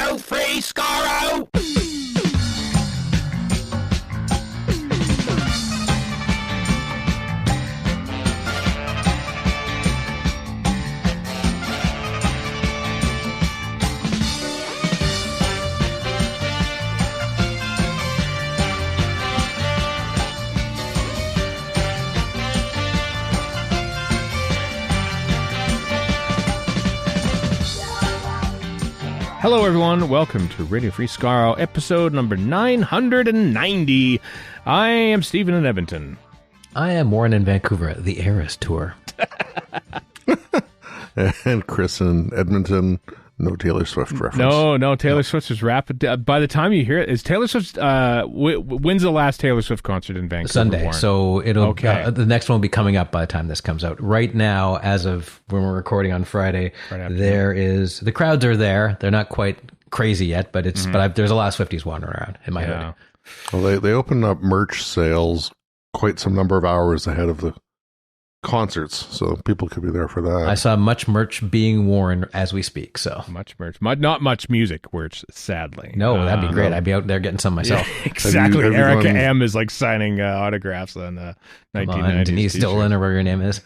Radio Free Skaro! Hello, everyone. Welcome to Radio Free Skaro, episode number 990. I am Stephen in Edmonton. I am Warren in Vancouver, the Ayres tour. And Chris in Edmonton, no Taylor Swift reference. No, Taylor Swift is rapid. By the time you hear it, is Taylor Swift, when's the last Taylor Swift concert in Vancouver? Sunday, Warren? so it'll Okay. the next one will be coming up by the time this comes out. Right now, as of when we're recording on Friday, the crowds are there. They're not quite crazy yet, but there's a lot of Swifties wandering around in my hood. Well, they opened up merch sales quite some number of hours ahead of the concerts, so people could be there for that. I saw much merch being worn as we speak. So Much merch. Not much music, which sadly. no, that'd be great. I'd be out there getting some myself. Yeah, exactly. Have you Erica gone- M is like signing autographs on Come 1990s on, Denise t-shirts. Dolan or whatever your name is.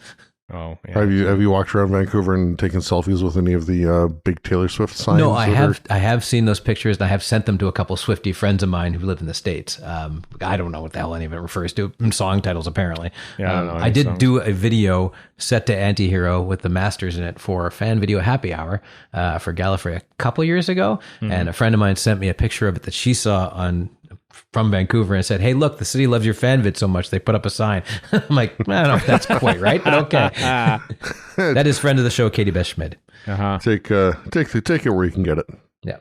Oh, yeah. Have you walked around Vancouver and taken selfies with any of the big Taylor Swift signs? No, I have seen those pictures, and I have sent them to a couple Swiftie friends of mine who live in the States. I don't know what the hell any of it refers to. Song titles, apparently. Yeah, I don't know any I did songs. do a video set to Antihero with the masters in it for a fan video happy hour for Gallifrey a couple years ago, and a friend of mine sent me a picture of it that she saw from Vancouver and said, "Hey, look, the city loves your fan vid so much they put up a sign." I'm like, I don't know if that's quite right, but okay. That is friend of the show, Katie Beth Schmid. Take it where you can get it. Yeah.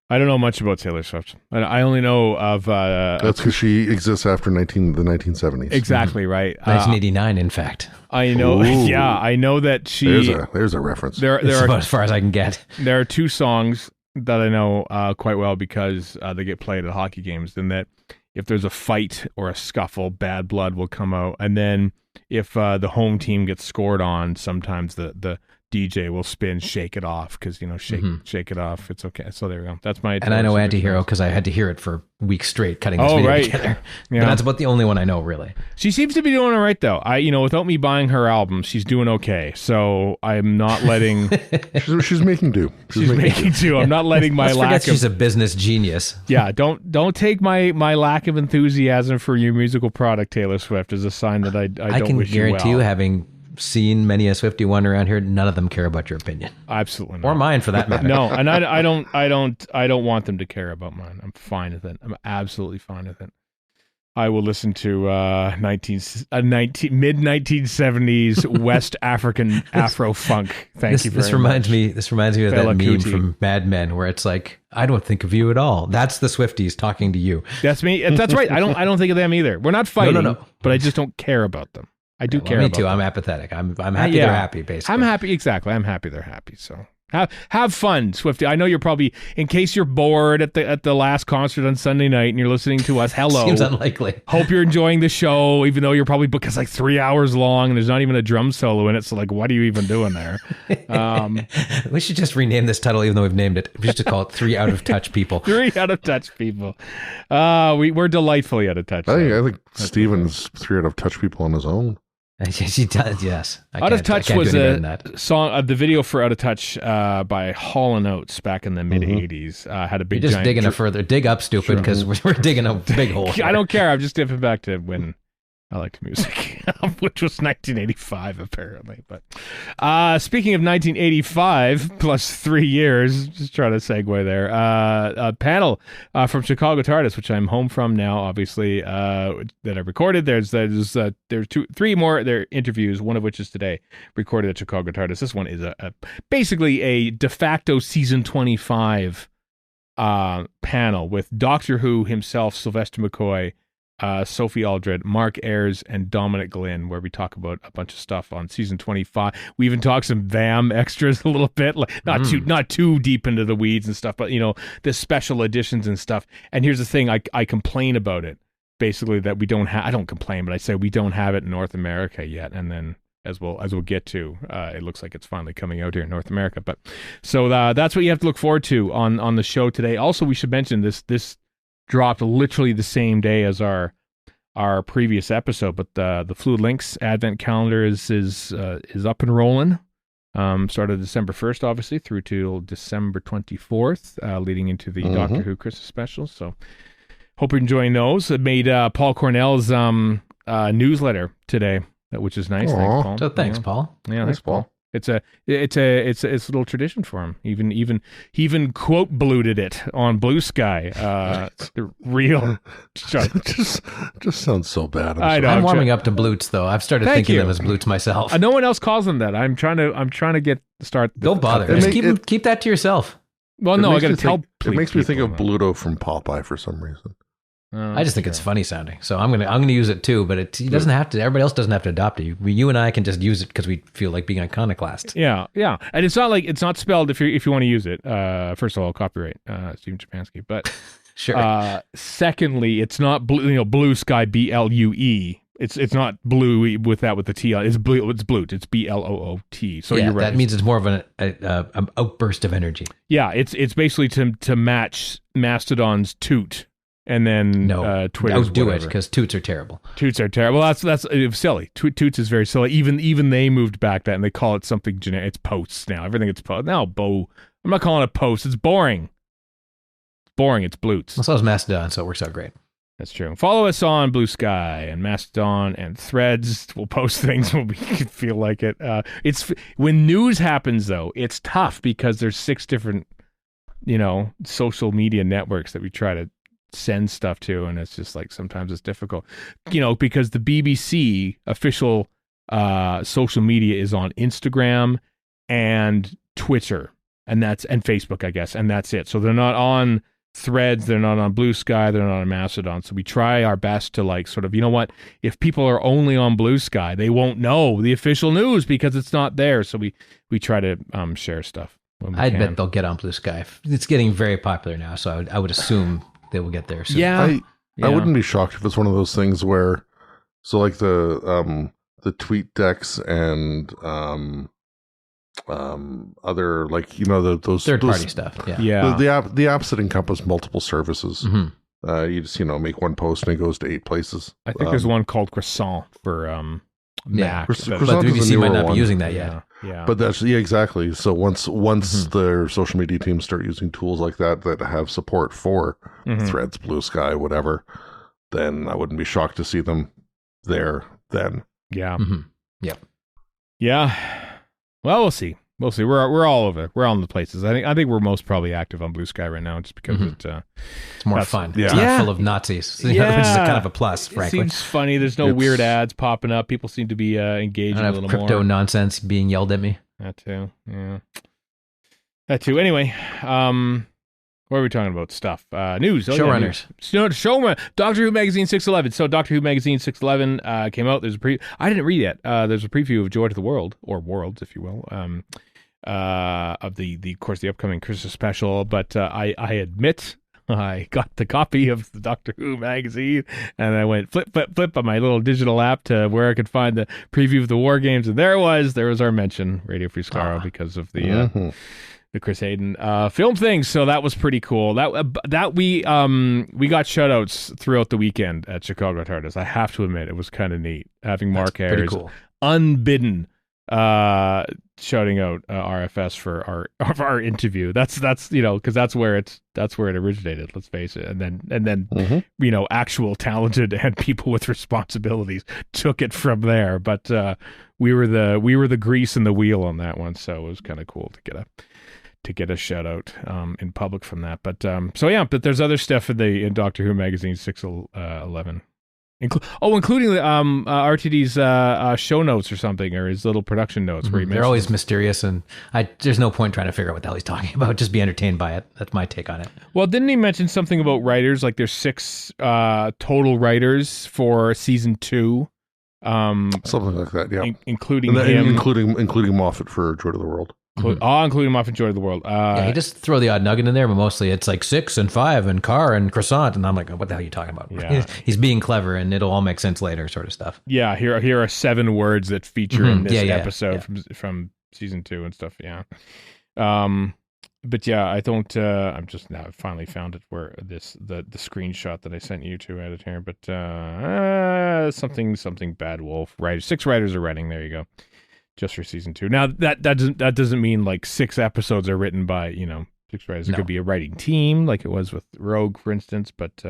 I don't know much about Taylor Swift. I only know of... That's because she exists after the 1970s. exactly, right. 1989, in fact. I know. Ooh. Yeah, I know that she... There's a reference. There That's about are as far as I can get. there are two songs that I know quite well because they get played at hockey games. And that if there's a fight or a scuffle, Bad Blood will come out. And then if the home team gets scored on, sometimes the DJ will spin "Shake It Off" because shake it off. It's okay. So there we go. That's my. And I know Taylor Swift Antihero reference. because I had to hear it for weeks straight cutting this Oh, video right. together. Yeah. But that's about the only one I know, really. She seems to be doing all right, though. Without me buying her album, she's doing okay. So I'm not letting. She's making do. She's making do. I'm not letting my Let's lack forget of. she's a business genius. Yeah, don't take my lack of enthusiasm for your musical product, Taylor Swift, as a sign that I don't I can wish guarantee you you, well. having seen many a Swiftie wander around here, none of them care about your opinion. Absolutely not. Or mine, for that matter. No, and I don't want them to care about mine. I'm fine with it. I'm absolutely fine with it. I will listen to mid 1970s West African Afro funk. Thank you very This reminds much. me. This reminds me of Fela that meme Kuti. from Mad Men, where it's like, "I don't think of you at all." That's the Swifties talking to you. That's me. That's right. I don't think of them either. We're not fighting, no. but I just don't care about them. I do Well, care me about too. them. I'm apathetic. I'm happy they're happy. Basically, I'm happy. Exactly. I'm happy they're happy. So have fun, Swifty. I know you're probably, in case you're bored at the last concert on Sunday night and you're listening to us. Hello. Seems unlikely. Hope you're enjoying the show, even though you're probably booked. It's like 3 hours long and there's not even a drum solo in it. So like, what are you even doing there? We should just rename this title, even though we've named it. We should just call it 3 Out of Touch People. 3 out of touch people. We're delightfully out of touch. I think Steven's 3 out of touch people on his own. She does, yes. Out of Touch was a a song. The video for Out of Touch by Hall & Oates back in the mid '80s had a big. You're just giant digging a further dig up, stupid, because we're digging a big hole. I don't care. I'm just dipping back to when I liked music, which was 1985 apparently. But speaking of 1985 plus 3 years, just trying to segue there. A panel from Chicago TARDIS, which I'm home from now, obviously, that I recorded. There's 3 more there interviews, one of which is today, recorded at Chicago TARDIS. This one is basically a de facto season 25 panel with Doctor Who himself, Sylvester McCoy, Sophie Aldred, Mark Ayres, and Dominic Glynn, where we talk about a bunch of stuff on season 25. We even talk some VAM extras a little bit, like not too deep into the weeds and stuff, but the special editions and stuff. And here's the thing, I complain about it, basically, that we don't have. I don't complain, but I say we don't have it in North America yet. And then as we'll get to. It looks like it's finally coming out here in North America. But so that's what you have to look forward to on the show today. Also, we should mention this dropped literally the same day as our previous episode, but the Fluid Links Advent calendar is up and rolling. Started December 1st, obviously, through till December 24th, leading into the Doctor Who Christmas special. So hope you're enjoying those. It made Paul Cornell's newsletter today, which is nice. Aww. Thanks, Paul. So thanks, Paul. Yeah, thanks, Paul. It's a little tradition for him. He even quote bluted it on Blue Sky. The real just sounds so bad. I know. I'm warming up to bloots, though. I've started thinking of them as bloots myself. No one else calls them that. I'm trying to start. Don't bother. Just keep that to yourself. Well, no, I got to tell. It makes me think of Bluto from Popeye for some reason. I just think it's funny sounding, so I'm gonna use it too. But it doesn't have to. Everybody else doesn't have to adopt it. You and I can just use it because we feel like being iconoclasts. Yeah, and it's not spelled if you want to use it. First of all, copyright Stephen Chapansky. But sure. Secondly, it's not Blue Sky BLUE. It's not blue with the T. It's blue. It's bloot. It's BLOOT. So you're right. That means it's more of an outburst of energy. Yeah, it's basically to match Mastodon's toot. And then Twitter's outdo it because toots are terrible. Toots are terrible. That's silly. Toots is very silly. Even they moved back that and they call it something generic. It's posts now. Everything it's post. No, I'm not calling it posts. It's boring. It's boring. It's bloots. Well, so is Mastodon, so it works out great. That's true. Follow us on Blue Sky and Mastodon and Threads. We'll post things when we feel like it. It's when news happens though. It's tough because there's 6 different, social media networks that we try to send stuff to, and it's just like sometimes it's difficult, because the BBC official social media is on Instagram and Twitter, and Facebook, I guess, and that's it. So they're not on Threads, they're not on Blue Sky, they're not on Mastodon. So we try our best to sort of, if people are only on Blue Sky, they won't know the official news because it's not there. So we try to share stuff. I bet they'll get on Blue Sky. It's getting very popular now, so I would assume they will get there soon. Yeah. I wouldn't be shocked if it's one of those things where, so like the tweet decks and other those third party stuff. Yeah. The apps that encompass multiple services. Mm-hmm. You just make one post and it goes to 8 places. I think there's one called Croissant for Mac. But the BBC might not be using that yet. Yeah. But that's exactly. So once their social media teams start using tools like that have support for Threads, Blue Sky, whatever, then I wouldn't be shocked to see them there then. Yeah. Mm-hmm. Yep. Yeah. Well, we'll see. We're all over. We're all in the places. I think we're most probably active on Blue Sky right now, just because it's more fun. Yeah. It's not full of Nazis, which is kind of a plus. Frankly, it seems funny. There's no weird ads popping up. People seem to be engaging a little more. Crypto nonsense being yelled at me. That too. Yeah. That too. Anyway, what are we talking about? Stuff. News. Showrunners. Showrunner. Doctor Who Magazine 611. So Doctor Who Magazine 611 came out. There's I didn't read it. There's a preview of Joy to the World, or Worlds, if you will. Of the upcoming Christmas special, but I admit I got the copy of the Doctor Who magazine and I went flip on my little digital app to where I could find the preview of the War Games, and there was our mention, Radio Free Skaro, because of the Chris Hayden film thing. So that was pretty cool. That we got shoutouts throughout the weekend at Chicago TARDIS. I have to admit, it was kind of neat having Mark Ayres unbidden shouting out RFS for our interview. That's because that's where it originated, let's face it, and then actual talented and people with responsibilities took it from there. But we were the grease in the wheel on that one, so it was kind of cool to get a shout out in public from that. But but there's other stuff in Doctor Who magazine 611. Including RTD's show notes or something, or his little production notes. Where they're always mysterious, and there's no point trying to figure out what the hell he's talking about. Just be entertained by it. That's my take on it. Well, didn't he mention something about writers? Like there's 6 total writers for season 2. Something like that, yeah. Including him. Including Moffat for Joy to the World. Including Muffin Joy of the World. Yeah, he just throw the odd nugget in there, but mostly it's like 6 and 5 and car and croissant. And I'm like, what the hell are you talking about? Yeah. He's being clever and it'll all make sense later sort of stuff. Yeah, here are 7 words that feature in this episode from season 2 and stuff. Yeah. But yeah, I don't. I'm just now finally found it where the screenshot that I sent you to edit here. But something Bad Wolf. Right, 6 writers are writing. There you go, just for season 2. Now that doesn't mean like 6 episodes are written by 6 writers. It could be a writing team, like it was with Rogue, for instance. But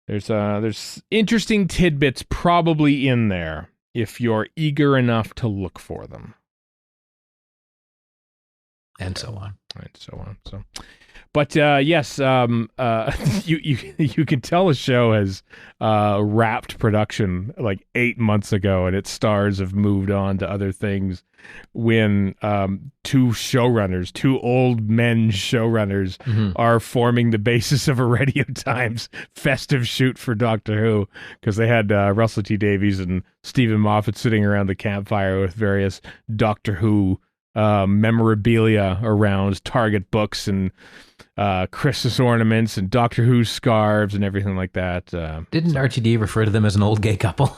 there's interesting tidbits probably in there if you're eager enough to look for them. And so on. So, but yes, you can tell a show has wrapped production like 8 months ago, and its stars have moved on to other things. When 2 old men showrunners, are forming the basis of a Radio Times festive shoot for Doctor Who, because they had Russell T Davies and Stephen Moffat sitting around the campfire with various Doctor Who memorabilia around, Target books and Christmas ornaments and Doctor Who scarves and everything like that. Didn't RTD refer to them as an old gay couple?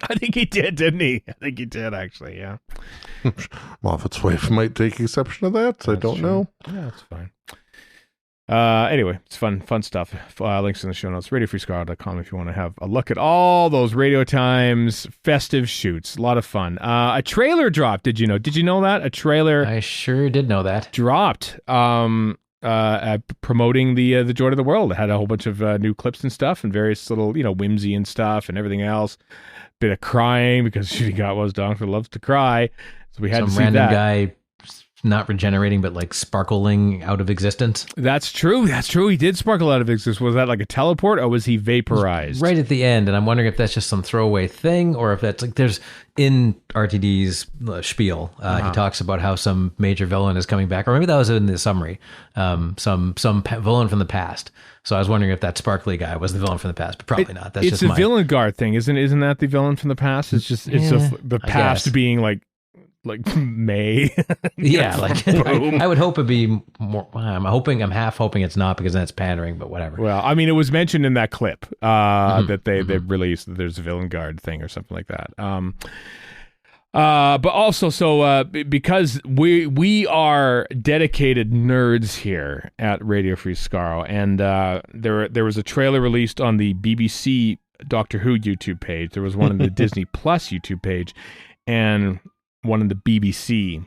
I think he did, didn't he? I think he did, actually, yeah. Moffat's wife might take exception to that. I don't know. Yeah, that's fine. Anyway, it's fun stuff. Links in the show notes. RadioFreeScaro.com if you want to have a look at all those Radio Times festive shoots. A lot of fun. A trailer dropped. Did you know? Did you know that? A trailer. I sure did know that. Dropped. Promoting the Joy of the World. It had a whole bunch of new clips and stuff, and various little whimsy and stuff and everything else. Bit of crying because she got was Doctor loves to cry, so we had to see random that. Guy not regenerating, but like sparkling out of existence. That's true. He did sparkle out of existence. Was that like a teleport, or was he vaporized? Right at the end, and I'm wondering if that's just some throwaway thing, or if that's like there's in RTD's spiel. He talks about how some major villain is coming back, or maybe that was in the summary. Some villain from the past. So I was wondering if that sparkly guy was the villain from the past, but probably not. That's it's just a villain guard thing, isn't that the villain from the past? It's just the past being like May. Yeah, like I would hope it'd be more. I'm half hoping it's not, because that's pandering, but whatever. Well, I mean, it was mentioned in that clip that they released that there's a villain guard thing or something like that. But also, because we are dedicated nerds here at Radio Free Skaro, and there was a trailer released on the BBC Doctor Who YouTube page. There was one on the Disney Plus YouTube page, and one on the BBC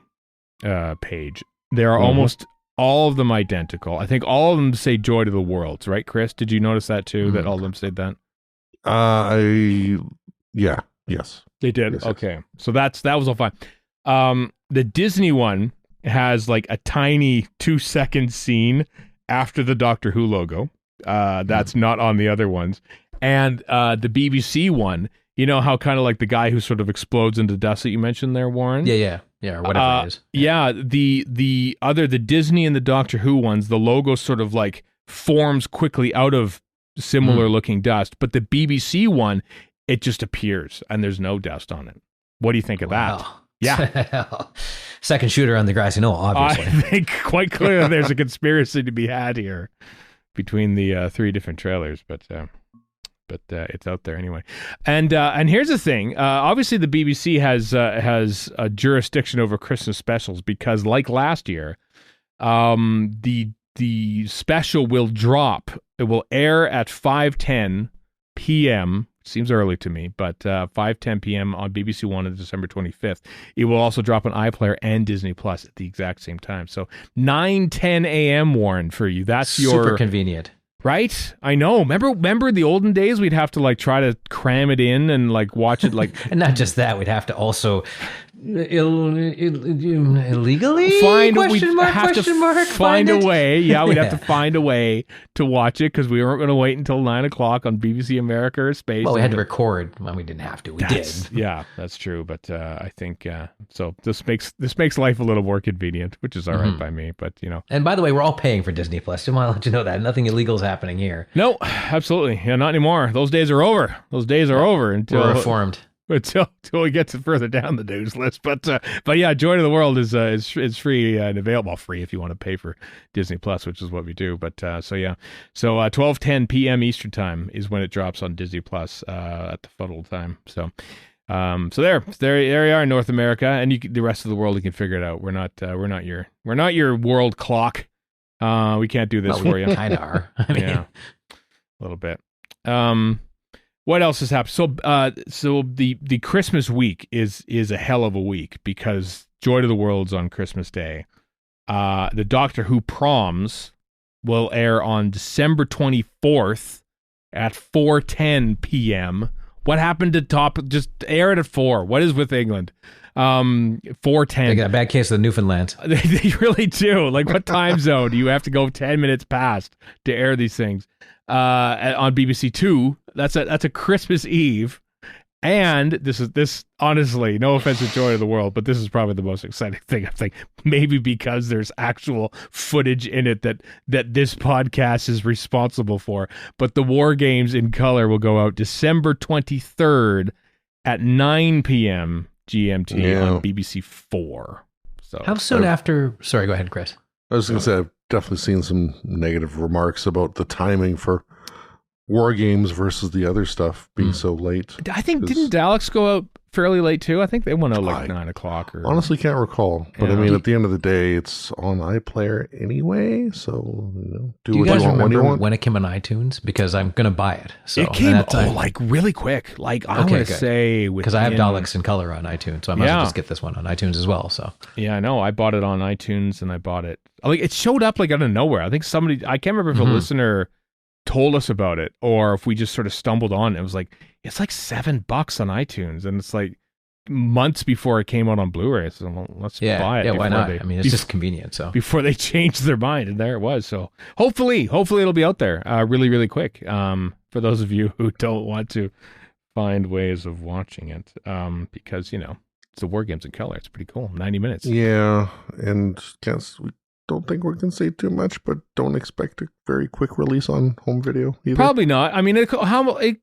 page. They are almost all of them identical. I think all of them say "Joy to the World," right, Chris? Did you notice that too? That all of them said that? Yes. They did. Yes, okay. So that was all fine. The Disney one has like a tiny 2-second scene after the Doctor Who logo. That's not on the other ones. And the BBC one, you know how kind of like the guy who sort of explodes into dust that you mentioned there, Warren? Yeah, or whatever it is. Yeah, the Disney and the Doctor Who ones, the logo sort of like forms quickly out of similar looking dust, but the BBC one, it just appears and there's no dust on it. What do you think of that? Yeah. Second shooter on the grassy knoll, obviously. I think quite clearly there's a conspiracy to be had here between the 3 different trailers, but it's out there anyway. And here's the thing. Obviously, the BBC has a jurisdiction over Christmas specials, because, like last year, the special will drop. It will air at 5:10 p.m. Seems early to me, but 5:10 p.m. on BBC One on December 25th. It will also drop on iPlayer and Disney Plus at the exact same time. So 9:10 a.m. Warren for you. That's super convenient. Right? I know. Remember the olden days? We'd have to like try to cram it in and like watch it like... And not just that, we'd have to also illegally find a way. Yeah, we'd have to find a way to watch it, because we weren't going to wait until 9 o'clock on BBC America or Space. Well, we had to record. Well, we didn't have to. We did. Yeah, that's true. But I think so. This makes life a little more convenient, which is all right by me. But And by the way, we're all paying for Disney Plus. Just want to let you know that nothing illegal is happening here. No, absolutely. Yeah, not anymore. Those days are over. Until we're reformed. until we get to further down the news list. But yeah, Joy to the World is free and available. Free if you want to pay for Disney Plus, which is what we do. But so 12:10 p.m. Eastern time is when it drops on Disney Plus at the fuddle time. So there you are in North America, and the rest of the world, you can figure it out. We're not your world clock. We can't do this for you. Kind of are. I mean, yeah, a little bit. What else has happened? So the Christmas week is a hell of a week because Joy to the World's on Christmas Day. The Doctor Who Proms will air on December 24th at 4:10 p.m. What happened to just air it at 4? What is with England? 4:10. They got a bad case of the Newfoundland. They really do. Like, what time zone do you have to go 10 minutes past to air these things? On BBC Two, that's a Christmas Eve, and this honestly, no offense to Joy of the World, but this is probably the most exciting thing. I think maybe because there's actual footage in it that this podcast is responsible for. But the War Games in color will go out December 23rd at 9 p.m. GMT on BBC 4. So how soon after? Sorry, go ahead, Chris. I was going to say, I've definitely seen some negative remarks about the timing for War Games versus the other stuff being so late. I think, didn't Daleks go out fairly late too? I think they went out like 9 o'clock. Or honestly can't recall. But I mean, at the end of the day, it's on iPlayer anyway, so do what you want when you want. When it came on iTunes? Because I'm going to buy it. So it came like really quick. Like I want to say, because I have Daleks in color on iTunes, so I might as well just get this one on iTunes as well. So yeah, I know. I bought it on iTunes, and I bought it. Like it showed up like out of nowhere. I think I can't remember if a listener told us about it or if we just sort of stumbled on it. It was like, it's like $7 on iTunes, and it's like months before it came out on Blu-ray. So let's buy it. Yeah, why not? I mean, it's just convenient. So before they changed their mind, and there it was. So hopefully it'll be out there really, really quick. For those of you who don't want to find ways of watching it, because it's the War Games in color. It's pretty cool. 90 minutes. Yeah, and we don't think we can say too much, but don't expect a very quick release on home video either. Probably not. I mean, it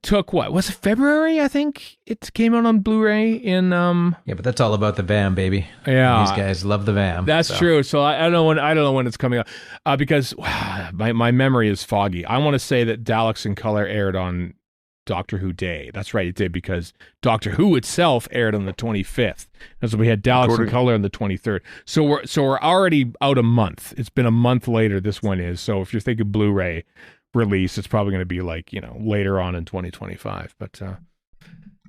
took what? Was it February? I think it came out on Blu-ray in. Yeah, but that's all about the VAM, baby. Yeah, these guys love the VAM. That's true. So I don't know when it's coming out, because my memory is foggy. I want to say that Daleks in Color aired on Doctor Who Day. That's right, it did, because Doctor Who itself aired on the 25th. And so we had Daleks in Color on the 23rd. So we're already out a month. It's been a month later, this one is. So if you're thinking Blu-ray release, it's probably going to be like, later on in 2025. But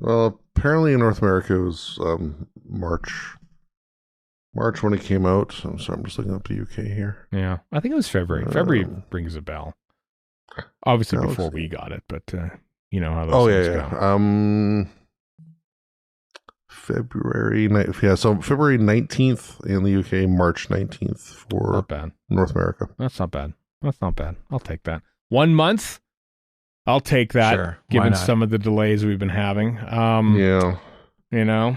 well, apparently in North America it was March when it came out. So I'm just looking up the UK here. Yeah, I think it was February. February rings a bell. Obviously before we got it, but you know how those things go. So February 19th in the UK, March 19th for not bad. North America. That's not bad. I'll take that. 1 month, I'll take that, sure, given some of the delays we've been having. Yeah. Yeah.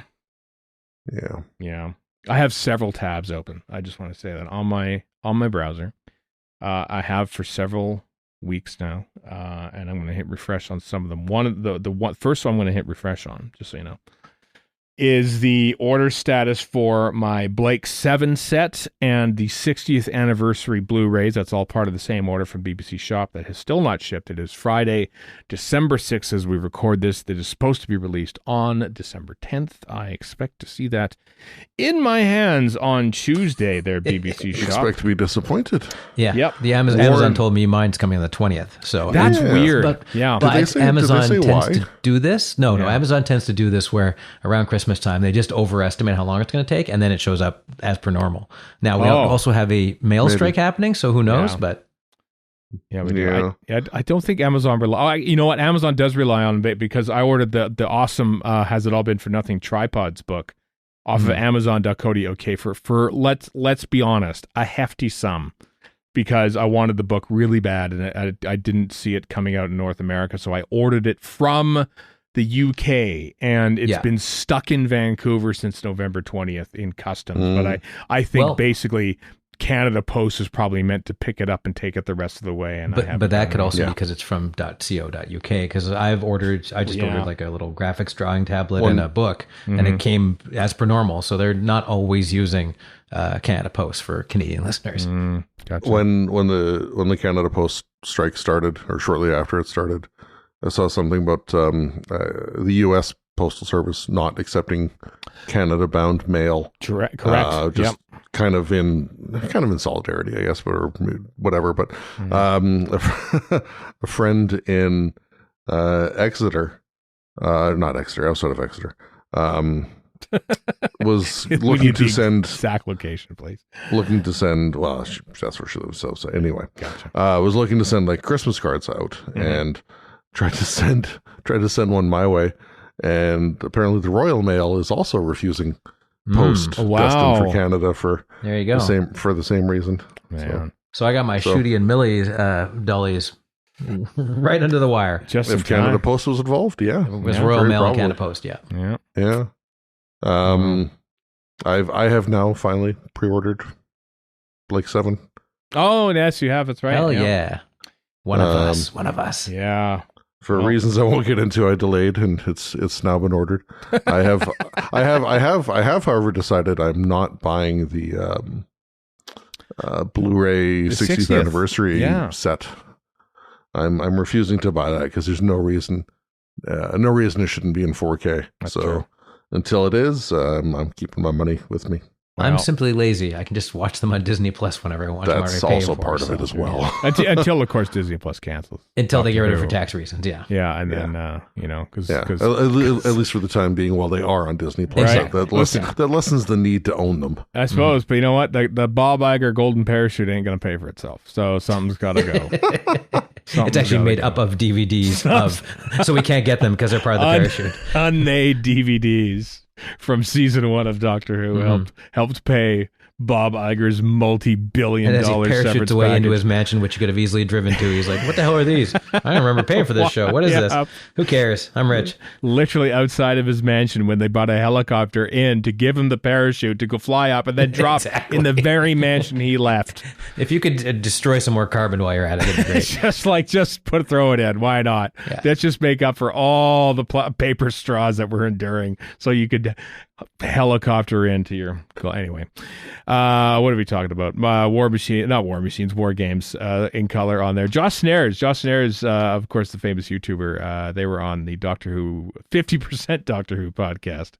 I have several tabs open. I just want to say that on my browser. I have for several weeks now, and I'm going to hit refresh on some of them. First one I'm going to hit refresh on, just so you know, is the order status for my Blake 7 set and the 60th anniversary Blu-rays. That's all part of the same order from BBC Shop that has still not shipped. It is Friday, December 6th as we record this. That is supposed to be released on December 10th. I expect to see that in my hands on Tuesday there, BBC Shop. Expect to be disappointed. Yeah. Yep. The Amazon told me mine's coming on the 20th. So that's weird. But Amazon tends to do this. No, Amazon tends to do this where around Christmas time they just overestimate how long it's going to take, and then it shows up as per normal. Now we also have a mail strike happening, so who knows? But yeah, we do. I don't think Amazon you know what? Amazon does rely on it, because I ordered the awesome Has It All Been for Nothing tripods book off of Amazon.co.uk for let's be honest, a hefty sum, because I wanted the book really bad, and I didn't see it coming out in North America, so I ordered it from the UK, and it's been stuck in Vancouver since November 20th in customs. But I think basically Canada Post is probably meant to pick it up and take it the rest of the way. And but that could also be because it's from .co.uk. Because I just ordered like a little graphics drawing tablet and a book, and it came as per normal. So they're not always using Canada Post for Canadian listeners. Gotcha. When the Canada Post strike started, or shortly after it started, I saw something about the U.S. Postal Service not accepting Canada-bound mail. Correct. Just kind of in solidarity, I guess, or whatever. But a friend in Exeter, not Exeter, outside of Exeter, was looking to send exact location, please. Looking to send, well, that's where she lives. So anyway, gotcha. Was looking to send like Christmas cards out and tried to send one my way. And apparently the Royal Mail is also refusing post destined for Canada for there you go. the same reason. So I got my Shooty and Millie dollies right under the wire. Just if Canada Post was involved, it was Royal Mail and Canada Post, yeah. I have now finally pre-ordered Blake 7. Oh, yes, you have. That's right. Hell yeah. One of us. Yeah. For reasons I won't get into, I delayed, and it's now been ordered. I have, however, decided I'm not buying the Blu-ray 60th anniversary set. I'm refusing to buy that because there's no reason it shouldn't be in 4K. That's so true. Until it is, I'm keeping my money with me. I'm simply lazy. I can just watch them on Disney Plus whenever I want. That's also part of it as well. Until of course Disney Plus cancels. Until they get rid of it for tax reasons. Yeah. Yeah, and then because at least for the time being, while they are on Disney Plus, right. that lessens the need to own them. I suppose, but you know what? The Bob Iger golden parachute ain't going to pay for itself, so something's got to go. It's actually made up of DVDs so we can't get them because they're part of the parachute. Unmade DVDs from season 1 of Doctor Who helped pay Bob Iger's multi-billion-dollar severance parachutes away package into his mansion, which he could have easily driven to. He's like, "What the hell are these? I don't remember paying for this show. What is this? Who cares? I'm rich." Literally outside of his mansion when they brought a helicopter in to give him the parachute to go fly up and then drop in the very mansion he left. If you could destroy some more carbon while you're at it, it'd be great. just throw it in. Why not? Yeah. Let's just make up for all the paper straws that we're enduring, so you could helicopter into your. Anyway, what are we talking about? War games in color on there. Josh Snares, of course, the famous YouTuber. They were on the Doctor Who 50% Doctor Who podcast,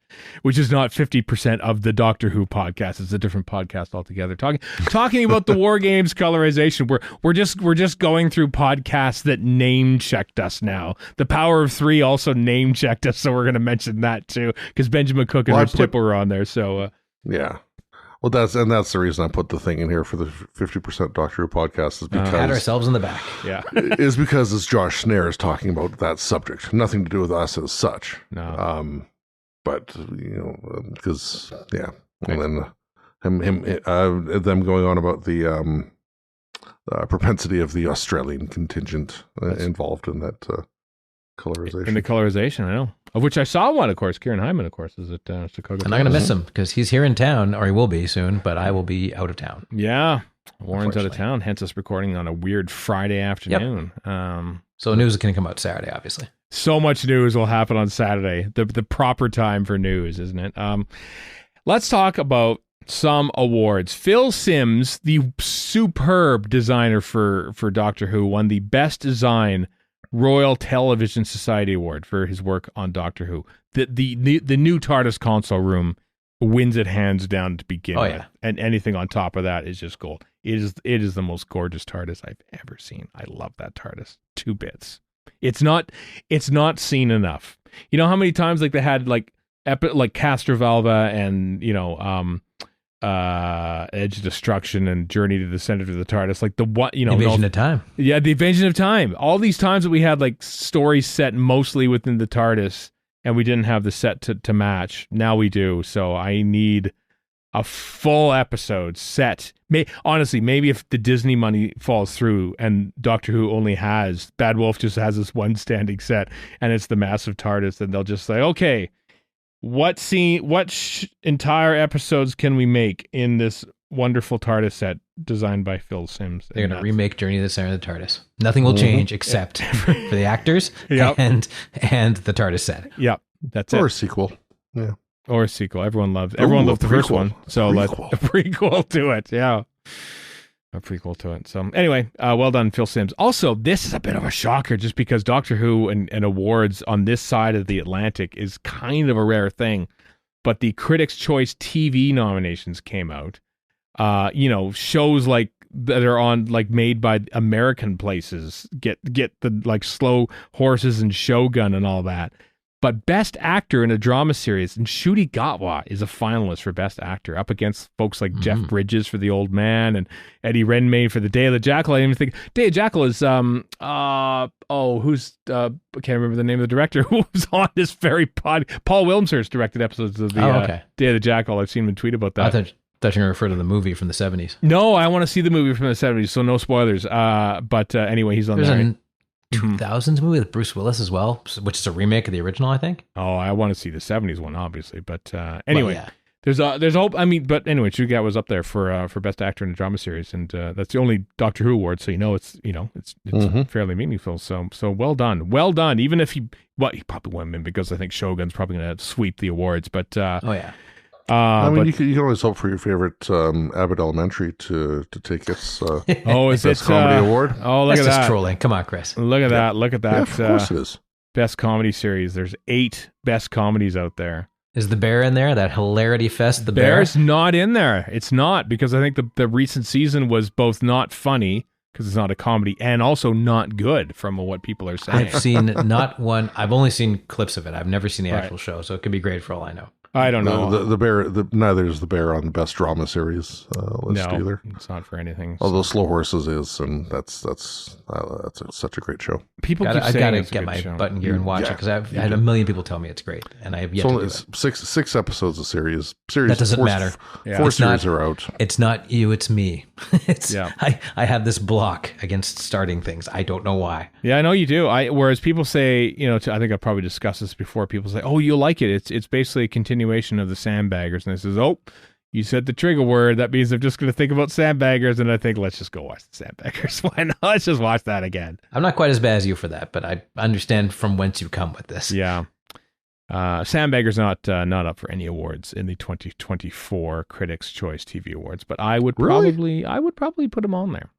which is not 50% of the Doctor Who podcast. It's a different podcast altogether. Talking about the war games colorization. We're just going through podcasts that name checked us now. The Power of Three also name checked us, so we're going to mention that too because Benjamin Cook and Rich Tipple were on there. So yeah. Well, that's the reason I put the thing in here for the 50% Doctor Who podcast is because pat ourselves in the back. Yeah, is because it's Josh Snares talking about that subject, nothing to do with us as such. No, but because and then them going on about the propensity of the Australian contingent involved in that colorization. In the colorization, I know. Of which I saw one, of course. Kieran Hyman, of course, is at Chicago. I'm not going to miss him because he's here in town, or he will be soon, but I will be out of town. Yeah. Warren's out of town, hence us recording on a weird Friday afternoon. Yep. So news is going to come out Saturday, obviously. So much news will happen on Saturday. The proper time for news, isn't it? Let's talk about some awards. Phil Simms, the superb designer for Doctor Who, won the Best Design Royal Television Society Award for his work on Doctor Who. The new TARDIS console room wins it hands down to begin with. And anything on top of that is just gold. It is the most gorgeous TARDIS I've ever seen. I love that TARDIS. 2 bits. It's not seen enough. You know how many times they had Castrovalva and Edge of Destruction and Journey to the Center of the TARDIS, Invasion of Time. Yeah, the Invasion of Time. All these times that we had stories set mostly within the TARDIS, and we didn't have the set to match. Now we do. So I need a full episode set. Honestly, maybe if the Disney money falls through and Doctor Who only has Bad Wolf just has this one standing set, and it's the massive TARDIS, then they'll just say, okay, what entire episodes can we make in this wonderful TARDIS set designed by Phil Simms. They're going to remake Journey to the Center of the TARDIS. Nothing will change except for the actors and the TARDIS set. Yep, that's Or it. a sequel. Yeah. Or a sequel. Everyone loved the first one. So let's a prequel to it. Yeah. A prequel to it. So anyway, well done, Phil Simms. Also, this is a bit of a shocker just because Doctor Who and awards on this side of the Atlantic is kind of a rare thing. But the Critics' Choice TV nominations came out. Shows like that are on like made by American places get the like Slow Horses and Shogun and all that. But Best Actor in a Drama Series, and Ncuti Gatwa is a finalist for Best Actor, up against folks like Jeff Bridges for The Old Man and Eddie Redmayne for The Day of the Jackal. I didn't even think Day of the Jackal is I can't remember the name of the director who was on this very pod. Paul Wilmshurst directed episodes of the Day of the Jackal. I've seen him tweet about that. I thought you were going to refer to the movie from the 70s. No, I want to see the movie from the 70s, so no spoilers. But anyway, he's on there. 2000s movie with Bruce Willis as well, which is a remake of the original, I think. Oh, I want to see the 70s one, obviously. But anyway, there's a hope. I mean, but anyway, Ncuti Gatwa was up there for Best Actor in a Drama Series, and that's the only Doctor Who award, so it's fairly meaningful. So well done. Even if he probably won't win because I think Shogun's probably going to sweep the awards. But I mean, you can always hope for your favorite Abbott Elementary to take its Best Comedy Award. Oh, look That's at just that! Trolling. Come on, Chris. Look at that! Look at that! Yeah, of course it is. Best Comedy Series. There's 8 best comedies out there. Is the bear in there? That hilarity fest. The Bear's not in there. It's not because I think the recent season was both not funny because it's not a comedy and also not good from what people are saying. I've seen not one. I've only seen clips of it. I've never seen the actual show, so it could be great for all I know. I don't know. The bear. Neither is the bear on the Best Drama Series list either. It's not for anything. Although Slow Horses is, and that's such a great show. People keep saying I've got to it's a get good my show. button gear and watch it because I've had a million people tell me it's great, and I have yet to do it. Six episodes of series. That doesn't matter. Four series are out. It's not you, it's me. I have this block against starting things. I don't know why. Yeah, I know you do. Whereas people say, I think I've probably discussed this before. People say, "Oh, you'll like it. It's basically a continuation of the Sandbaggers." And I says, "Oh, you said the trigger word. That means I'm just going to think about Sandbaggers." And I think, let's just go watch the Sandbaggers. Why not? Let's just watch that again. I'm not quite as bad as you for that, but I understand from whence you come with this. Yeah. Sandbaggers not up for any awards in the 2024 Critics' Choice TV Awards, but I would probably put him on there.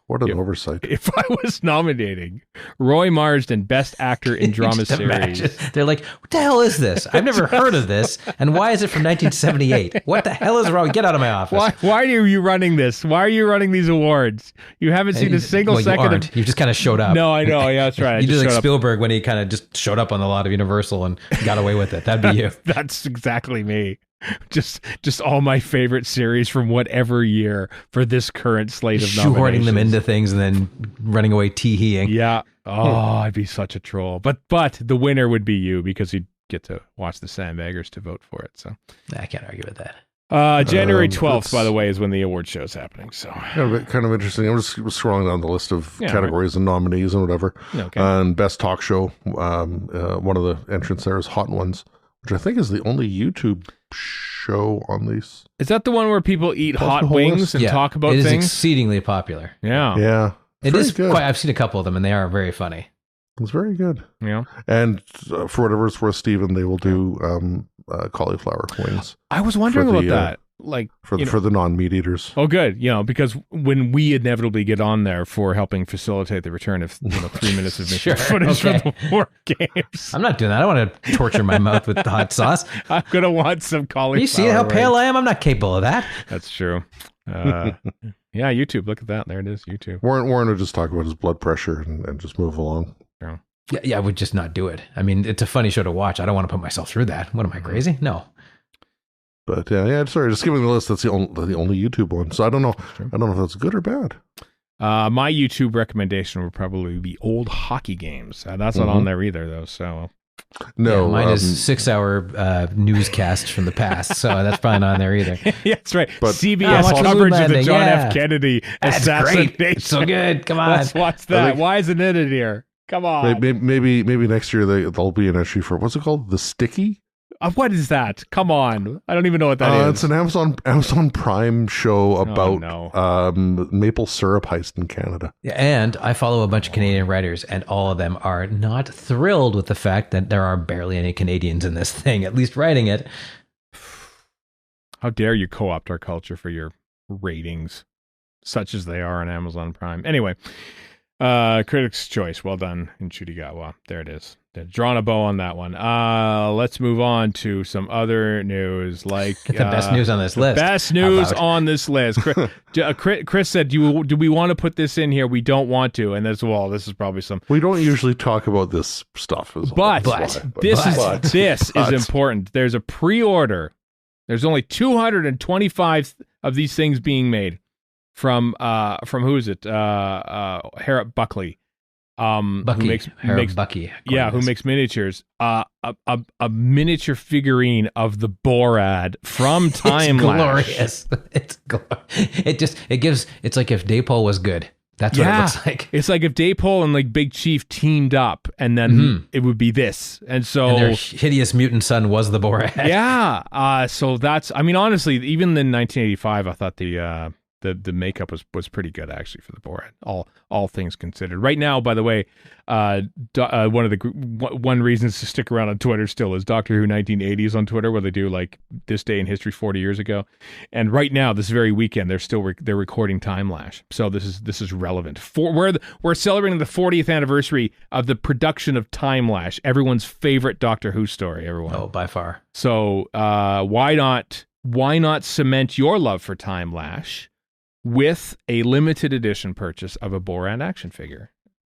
What an oversight. If I was nominating Roy Marsden, Best Actor in Drama Series. Imagine. They're like, what the hell is this? I've never heard of this. And why is it from 1978? What the hell is wrong? Get out of my office. Why are you running this? Why are you running these awards? You haven't seen a single second of... You just kind of showed up. No, I know. Yeah, that's right. You do like Spielberg when he kind of just showed up on the lot of Universal and got away with it. That'd be you. That's exactly me. Just all my favorite series from whatever year for this current slate of nominations. Shoehorning them into things and then running away tee-heeing. Yeah. Oh, I'd be such a troll. But the winner would be you because you'd get to watch the Sandbaggers to vote for it. So I can't argue with that. January 12th, by the way, is when the award show is happening. So kind of interesting. I'm just scrolling down the list of categories and nominees and whatever. Okay. And Best Talk Show, one of the entrants there is Hot Ones, which I think is the only YouTube show on these. Is that the one where people eat hot wings and talk about things? It is exceedingly popular. Yeah. It is good. I've seen a couple of them and they are very funny. It's very good. Yeah. And for whatever it's worth, Stephen, they will do cauliflower wings. I was wondering about that. Like for the non-meat eaters. Oh, good. Because when we inevitably get on there for helping facilitate the return of 3 minutes of mission footage from the war games. I'm not doing that. I don't want to torture my mouth with the hot sauce. I'm gonna want some cauliflower. You see how pale I am? I'm not capable of that. That's true. Yeah, YouTube. Look at that. There it is. YouTube. Warren would just talk about his blood pressure and just move along. Yeah. Yeah, I would just not do it. I mean, it's a funny show to watch. I don't want to put myself through that. What am I, crazy? No. But sorry, just giving the list. That's the only YouTube one. So I don't know. I don't know if that's good or bad. My YouTube recommendation would probably be old hockey games. That's not on there either, though. So no, mine is 6-hour newscasts from the past. So that's probably not on there either. Yeah, that's right. But CBS coverage of the John F. Kennedy assassination. Great. It's so good. Come on, let's watch that. Why isn't it in here? Come on. Maybe next year there'll be an entry for what's it called? The Sticky. What is that? Come on. I don't even know what that is. It's an Amazon Prime show about maple syrup heist in Canada. Yeah, and I follow a bunch of Canadian writers, and all of them are not thrilled with the fact that there are barely any Canadians in this thing, at least writing it. How dare you co-opt our culture for your ratings, such as they are on Amazon Prime. Anyway, Critics' Choice. Well done in Chudigawa. There it is. Drawn a bow on that one. Let's move on to some other news, like the best news on this list. Best news on this list. Chris said, "Do we want to put this in here? We don't want to." And this is probably some. We don't usually talk about this stuff, but this is important. There's a pre-order. There's only 225 of these things being made from who is it? Harrop Buckley. Bucky, who makes miniatures. A miniature figurine of the Borad from Time Lash. It's glorious. It's like if Daypole was good. That's what it looks like. It's like if Daypole and like Big Chief teamed up, and then it would be this. And their hideous mutant son was the Borad. Yeah. So that's. I mean, honestly, even in 1985, I thought the makeup was pretty good actually for the Borad. All things considered. Right now, by the way, one reason to stick around on Twitter still is Doctor Who 1980s on Twitter, where they do like this day in history 40 years ago. And right now, this very weekend, they're recording Time Lash. So this is relevant. We're celebrating the 40th anniversary of the production of Time Lash, everyone's favorite Doctor Who story. Everyone. Oh, by far. So why not cement your love for Time Lash with a limited edition purchase of a Borad action figure?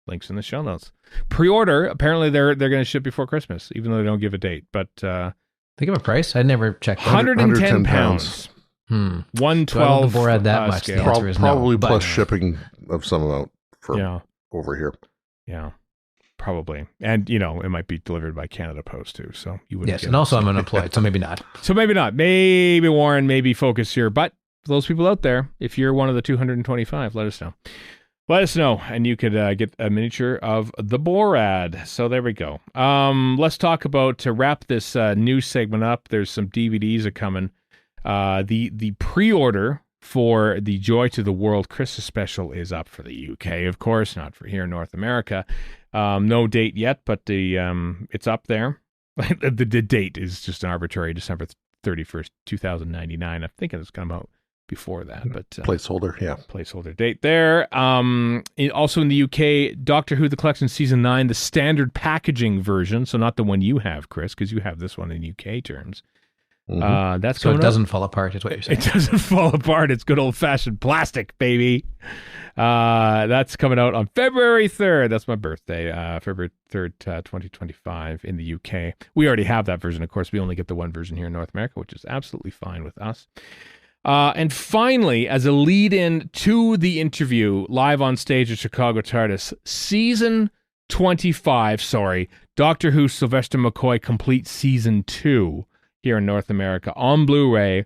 Links in the show notes. Pre-order. Apparently, they're going to ship before Christmas, even though they don't give a date. But they give a price. I never checked. £110. $112. Borad that much. The answer is probably no, plus shipping of some amount for over here. Yeah, probably. And it might be delivered by Canada Post too. So you would. Yes, and also I'm unemployed, so maybe not. Maybe Warren. Maybe focus here, but. For those people out there, if you're one of the 225, let us know. Let us know, and you could get a miniature of the Borad. So there we go. Let's talk about, to wrap this news segment up, there's some DVDs are coming. The pre-order for the Joy to the World Christmas special is up for the UK, of course, not for here in North America. No date yet, but it's up there. The date is just an arbitrary December 31st, 2099. I'm thinking it's come out before that, but placeholder date there. Also in the UK, Doctor Who: The Collection Season 9, the standard packaging version, so not the one you have, Chris, because you have this one in UK terms. That's so it doesn't fall apart, is what you're saying. It doesn't fall apart. It's good old-fashioned plastic, baby. That's coming out on February 3rd. That's my birthday, February 3rd, 2025 in the UK. We already have that version. Of course, we only get the one version here in North America, which is absolutely fine with us. And finally, as a lead-in to the interview live on stage at Chicago TARDIS, Season 25, Doctor Who Sylvester McCoy Complete Season 2 here in North America on Blu-ray.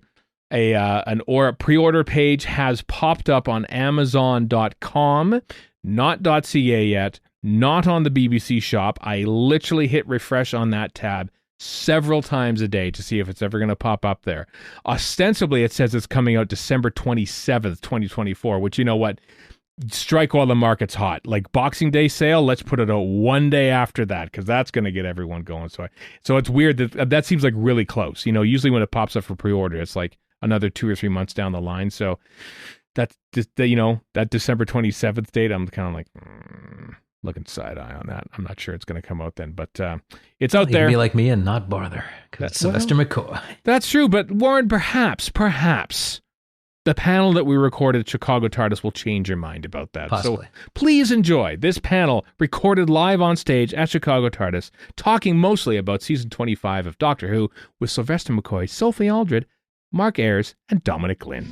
An pre-order page has popped up on Amazon.com, not .ca yet, not on the BBC shop. I literally hit refresh on that tab several times a day to see if it's ever going to pop up there. Ostensibly, it says it's coming out December 27th, 2024, which, you know what? Strike while the market's hot. Like Boxing Day sale, let's put it out one day after that, because that's going to get everyone going. So it's weird that seems like really close. Usually when it pops up for pre-order, it's like another 2 or 3 months down the line. So that's just, that December 27th date, I'm kind of like looking side eye on that. I'm not sure it's going to come out then, but it's out there. You can be like me and not bother, because it's Sylvester McCoy. That's true, but Warren, perhaps the panel that we recorded at Chicago TARDIS will change your mind about that. Possibly. So please enjoy this panel recorded live on stage at Chicago TARDIS, talking mostly about Season 25 of Doctor Who with Sylvester McCoy, Sophie Aldred, Mark Ayres, and Dominic Glynn.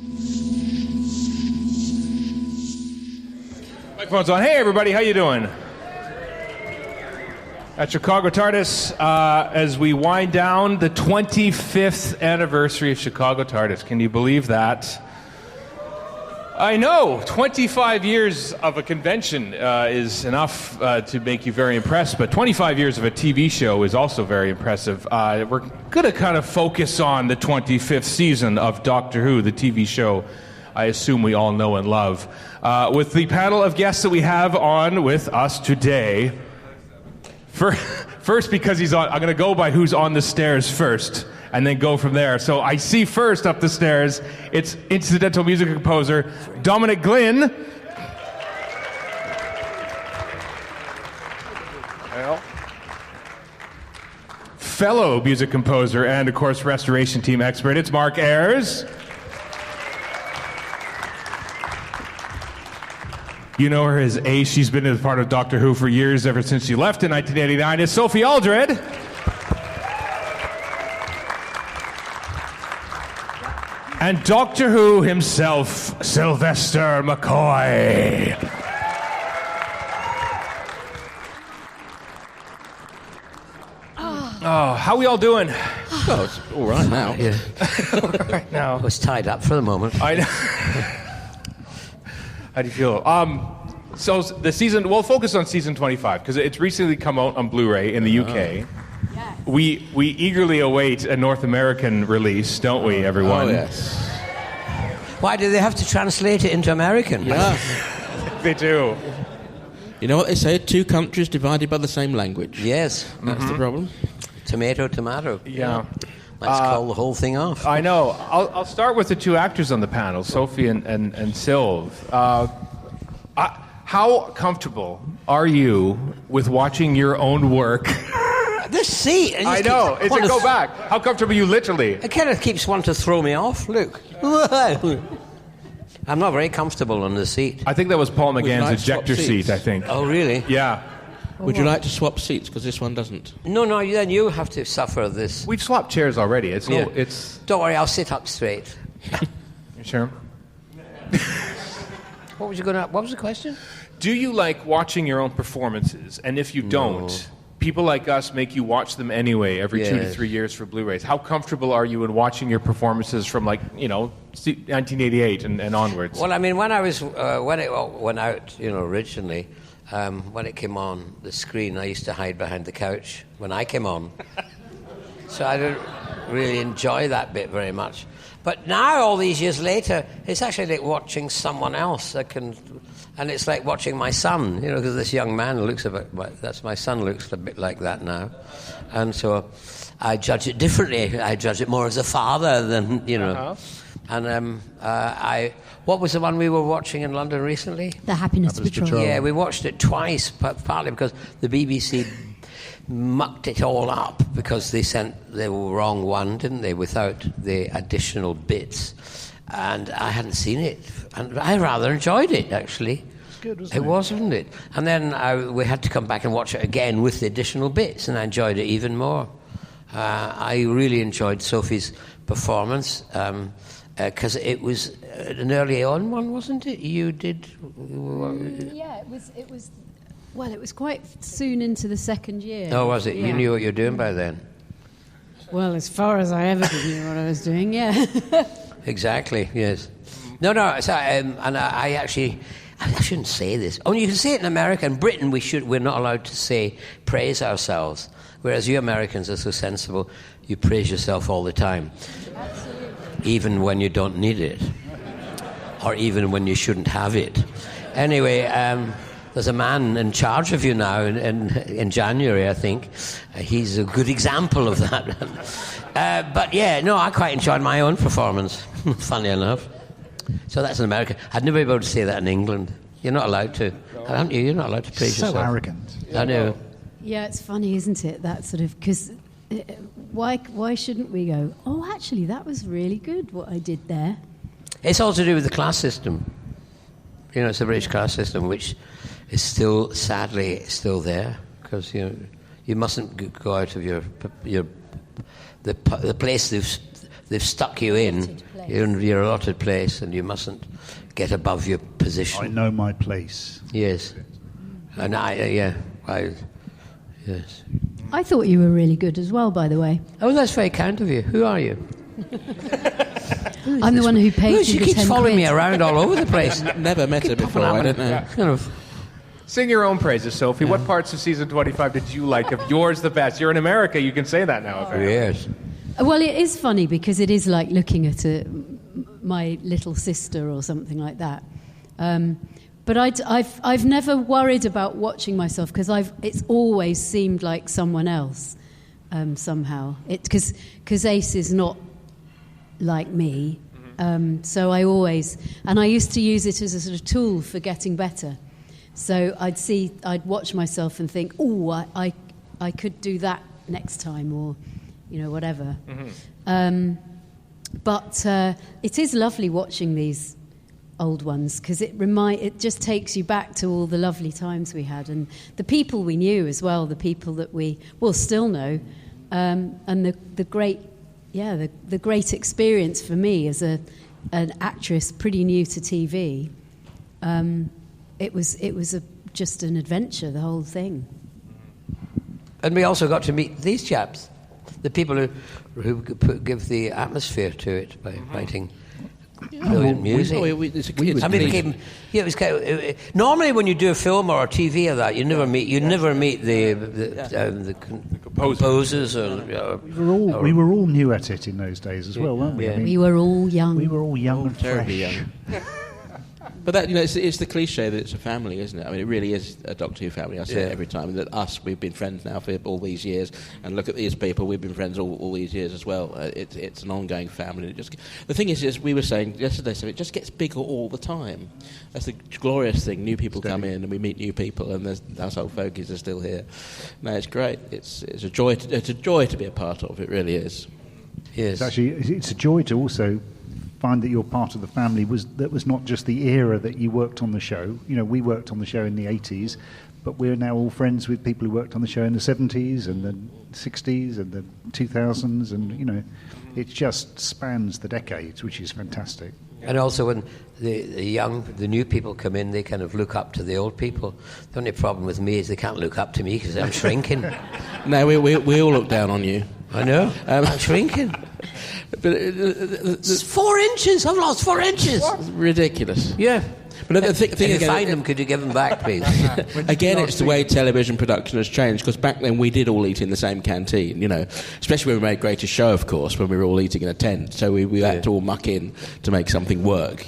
Microphone's on. Hey, everybody. How you doing? At Chicago TARDIS, as we wind down the 25th anniversary of Chicago TARDIS. Can you believe that? I know. 25 years of a convention is enough to make you very impressed, but 25 years of a TV show is also very impressive. We're going to kind of focus on the 25th season of Doctor Who, the TV show I assume we all know and love. With the panel of guests that we have on with us today. First, because he's on, I'm going to go by who's on the stairs first, and then go from there. So I see first up the stairs, it's incidental music composer Dominic Glynn. Well, fellow music composer and, of course, restoration team expert, it's Mark Ayres. You know her as Ayres. She's been a part of Doctor Who for years, ever since she left in 1989. It's Sophie Aldred. And Doctor Who himself, Sylvester McCoy. Oh, how we all doing? Oh, it's all right now. Yeah. Right now. I was tied up for the moment. I know. How do you feel? So the season, we'll focus on season 25 because it's recently come out on Blu-ray in the UK. Yes. We eagerly await a North American release, don't we, everyone? Oh, yes. Why do they have to translate it into American? Yeah. They do. You know what they say? 2 countries divided by the same language. Yes. That's the problem. Tomato, tomato. Yeah. Let's call the whole thing off. I know. I'll start with the 2 actors on the panel, Sophie and Sylv. How comfortable are you with watching your own work? This seat. I know. It's a go back. How comfortable are you literally? It kind of keeps wanting to throw me off. Look. I'm not very comfortable on the seat. I think that was Paul Would you McGann's like to swap ejector seats? seat, I think. Oh, really? Yeah. Would you like to swap seats? Because this one doesn't. No, then you have to suffer this. We've swapped chairs already. It's Yeah. it's. Don't worry, I'll sit up straight. You sure? What was the question? Do you like watching your own performances? And if you don't, people like us make you watch them anyway every 2 to 3 years for Blu-rays. How comfortable are you in watching your performances from 1988 and onwards? Well, I mean, when I was when it went out, originally, when it came on the screen, I used to hide behind the couch when I came on. So I didn't really enjoy that bit very much. But now, all these years later, it's actually like watching someone else and it's like watching my son, because this young man looks that's my son looks a bit like that now. And so I judge it differently. I judge it more as a father than, And what was the one we were watching in London recently? The Happiness Patrol. Yeah, we watched it twice, partly because the BBC mucked it all up because they sent the wrong one, didn't they, without the additional bits. And I hadn't seen it, and I rather enjoyed it, actually. It's good, wasn't it? It was, wasn't it? And then we had to come back and watch it again with the additional bits, and I enjoyed it even more. I really enjoyed Sophie's performance, because it was an early on one, wasn't it? You did... Yeah, it was... Well, it was quite soon into the second year. Oh, was it? Yeah. You knew what you were doing by then? Well, as far as I ever knew what I was doing, yeah. Exactly, yes. No, so, and I shouldn't say this. Oh, you can say it in America. In Britain, we're not allowed to praise ourselves. Whereas you Americans are so sensible, you praise yourself all the time. Absolutely. Even when you don't need it. Or even when you shouldn't have it. Anyway, there's a man in charge of you now in January, I think. He's a good example of that. But yeah, no, I quite enjoyed my own performance, funny enough. So that's in America. I'd never be able to say that in England. You're not allowed to, aren't you? You're not allowed to praise yourself. So arrogant. I know. Yeah, it's funny, isn't it? That sort of... Because why shouldn't we go, oh, actually, that was really good, what I did there? It's all to do with the class system. It's the British class system, which is still, sadly, still there, because you mustn't go out of the place they've stuck you in, your allotted place, and you mustn't get above your position. I know my place. Yes, and yes. I thought you were really good as well, by the way. Oh, that's very kind of you. Who are you? I'm the one who paid you She the keeps 10 following me quid. around all over the place. Never met her before, I don't know. Kind of. Sing your own praises, Sophie. What parts of season 25 did you like? If yours the best, you're in America, you can say that now. Apparently. Yes. Well, it is funny because it is like looking at my little sister or something like that. But I've never worried about watching myself because it's always seemed like someone else somehow. Because Ace is not like me, so I used to use it as a sort of tool for getting better. So I'd watch myself and think, oh, I could do that next time, or whatever. But it is lovely watching these old ones because it just takes you back to all the lovely times we had and the people we knew as well, the people that we still know, and the great experience for me as an actress pretty new to TV. It was just an adventure, the whole thing. And we also got to meet these chaps, the people who give the atmosphere to it by writing brilliant music. Normally when you do a film or a TV of that, you never meet the composers we were all new at it in those days as well, weren't we? Yeah. I mean, We were all young. we were all young and Terribly fresh. young. But that, it's the cliche that it's a family, isn't it? I mean, it really is a Doctor Who family. I say it every time. That we've been friends now for all these years, and look at these people, we've been friends all these years as well. It's an ongoing family. The thing is, we were saying yesterday, so it just gets bigger all the time. That's the glorious thing. New people come in, and we meet new people, and those old fogies are still here. No, it's great. It's a joy. It's a joy to be a part of. It really is. Yes. It's a joy to also find that you're part of the family that was not just the era that you worked on the show. We worked on the show in the 80s, but we're now all friends with people who worked on the show in the 70s and the 60s and the 2000s, and it just spans the decades, which is fantastic. And also when the new people come in, they kind of look up to the old people. The only problem with me is they can't look up to me because I'm shrinking. No, we all look down on you. I know. I'm shrinking. But It's 4 inches. I've lost 4 inches. ridiculous. Yeah. But the thing If you again, find them, could you give them back, please? again, it's the way television production has changed, because back then we did all eat in the same canteen, especially when we made Greatest Show, of course, when we were all eating in a tent, so we had to all muck in to make something work,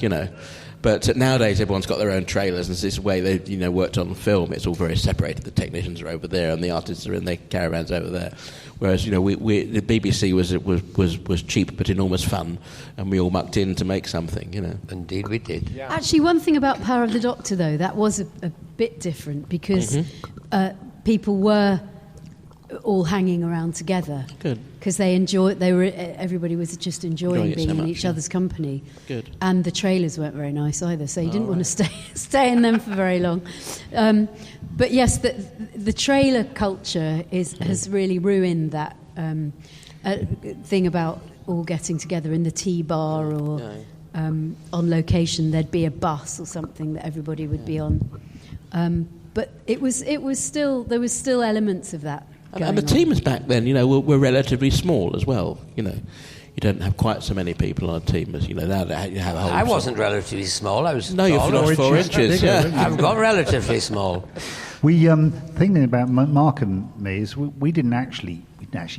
But nowadays everyone's got their own trailers, and this is the way they worked on film. It's all very separated. The technicians are over there, and the artists are in their caravans over there. Whereas the BBC was cheap but enormous fun, and we all mucked in to make something. Indeed, we did. Yeah. Actually, one thing about Power of the Doctor, though, that was a bit different because people were all hanging around together. Good. Because everybody was just enjoying being in each other's company. Good. And the trailers weren't very nice either, so you didn't want to stay in them for very long. But yes, the trailer culture has really ruined that thing about all getting together in the tea bar or on location. There'd be a bus or something that everybody would be on. But there was still elements of that. And the teams back then, were relatively small as well. You don't have quite so many people on a team as now. You have a whole. I wasn't relatively small. I was. No, you've lost 4 inches. Yeah, I've got relatively small. We thinking about Mark and me is we didn't actually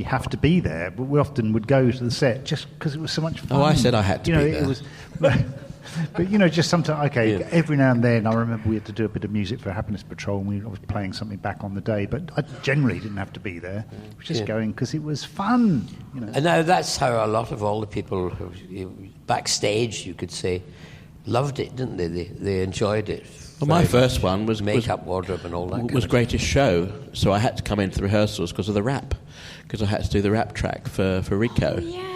have to be there, but we often would go to the set just because it was so much fun. Oh, I said I had to be there. It was, but just sometimes, every now and then I remember we had to do a bit of music for Happiness Patrol, and I was playing something back on the day, but I generally didn't have to be there. I was just going because it was fun. And now that's how a lot of all the people backstage, you could say, loved it, didn't they? They enjoyed it. Well, my first one was makeup, wardrobe, and all that. Was Greatest Show, so I had to come into the rehearsals because of the rap, because I had to do the rap track for Rico. Oh, yes.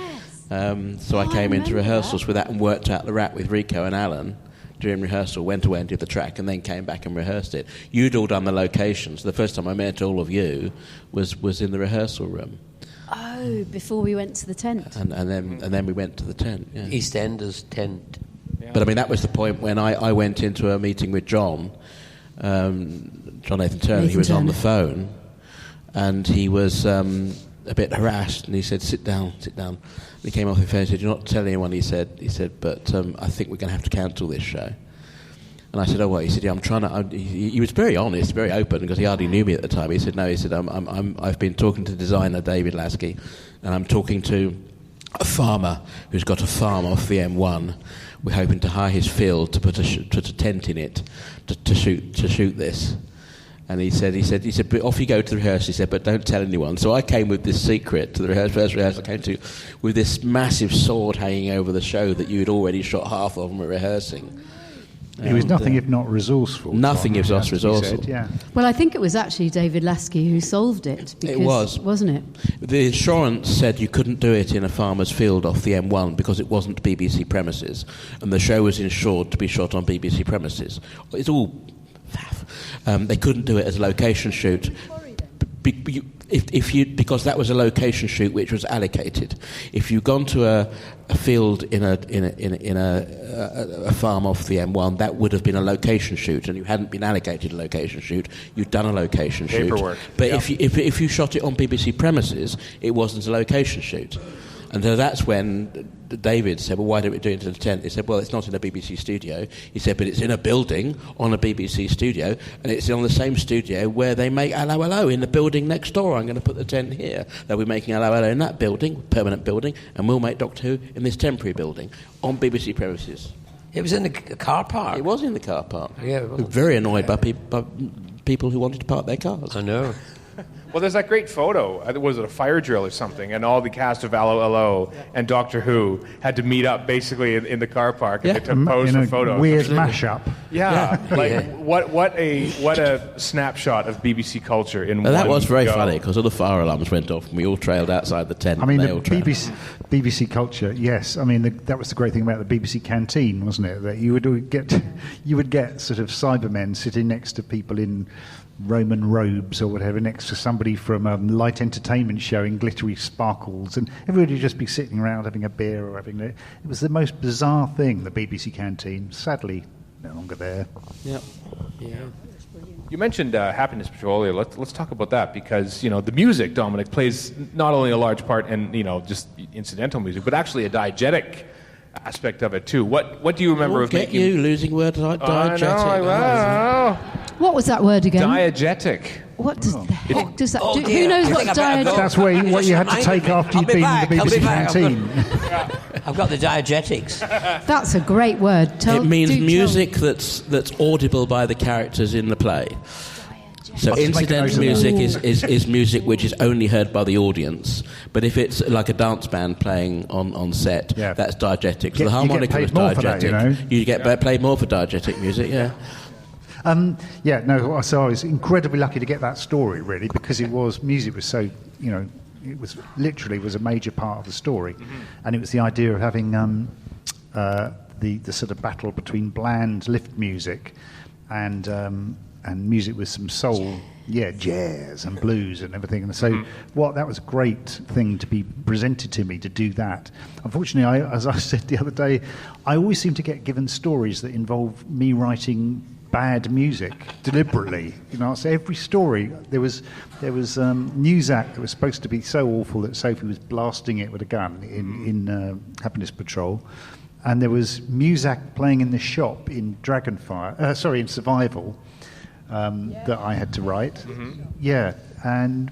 So I came into rehearsals with that and worked out the rap with Rico and Alan during rehearsal, went away and did the track, and then came back and rehearsed it. You'd all done the locations. The first time I met all of you was in the rehearsal room. Oh, before we went to the tent. And then we went to the tent. Yeah. EastEnders tent. But I mean, that was the point when I went into a meeting with John Nathan Turner. He was on the phone, and he was a bit harassed, and he said, sit down. And he came off the phone and said, you're not telling anyone, he said, but I think we're going to have to cancel this show. And I said, oh, what? He said, yeah, I'm trying to... He was very honest, very open, because he hardly knew me at the time. He said, no, I've been talking to designer David Lasky, and I'm talking to a farmer who's got a farm off the M1. We're hoping to hire his field to put a tent in it to shoot this. And he said, but off you go to the rehearsal. He said, but don't tell anyone. So I came with this secret to the first rehearsal I came to, with this massive sword hanging over the show that you had already shot half of and were rehearsing. He was nothing if not resourceful. Nothing if not resourceful. Yeah. Well, I think it was actually David Lasky who solved it. Because, it was. Wasn't it? The insurance said you couldn't do it in a farmer's field off the M1 because it wasn't BBC premises. And the show was insured to be shot on BBC premises. It's all faff. They couldn't do it as a location shoot. Because that was a location shoot which was allocated. If you'd gone to a field in a farm off the M1, that would have been a location shoot, and you hadn't been allocated a location shoot. You'd done a location Paperwork. shoot. But if you shot it on BBC premises, it wasn't a location shoot. And so that's when David said, well, why don't we do it in a tent? He said, well, it's not in a BBC studio. He said, but it's in a building on a BBC studio, and it's on the same studio where they make Hello Hello, in the building next door. I'm going to put the tent here. They'll be making Hello Hello in that building, permanent building, and we'll make Doctor Who in this temporary building on BBC premises. It was in the car park. It was in the car park. Yeah, it was. Very annoyed by people who wanted to park their cars. I know. Well, there's that great photo. Was it a fire drill or something? And all the cast of Hello Hello and Doctor Who had to meet up basically in the car park and they took pose for photos. Weird mashup. Yeah, what a snapshot of BBC culture in one That was very go. funny because all the fire alarms went off and we all trailed outside the tent. I mean, and the BBC culture, yes. I mean, that was the great thing about the BBC canteen, wasn't it? That you would get sort of Cybermen sitting next to people in Roman robes or whatever, next to somebody from a light entertainment show in glittery sparkles, and everybody would just be sitting around having a beer or having it was the most bizarre thing, the BBC canteen. Sadly, no longer there. Yeah. You mentioned Happiness Patrol earlier. Let's talk about that because the music, Dominic, plays not only a large part in just incidental music, but actually a diegetic aspect of it too. What do you remember of making? You losing word like diegetic. What was that word again? Diegetic. What does the heck does that do? dear. Who knows I what think I better go. diegetic? That's what you had to take after I'll you'd be been back, in the I'll be BBC back. canteen. I've got the diegetics. That's a great word. It means music that's audible by the characters in the play. So incidental music is music which is only heard by the audience. But if it's like a dance band playing on set, that's diegetic. So the harmonica is diegetic. You get paid more for diegetic music, yeah. So I was incredibly lucky to get that story, really, because music was so, it was literally was a major part of the story. And it was the idea of having the sort of battle between bland lift music and music with some soul, jazz and blues and everything. And so that was a great thing to be presented to me, to do that. Unfortunately, as I said the other day, I always seem to get given stories that involve me writing bad music deliberately. So every story, there was news act that was supposed to be so awful that Sophie was blasting it with a gun in Happiness Patrol. And there was Muzak playing in the shop in in Survival, that I had to write. And in the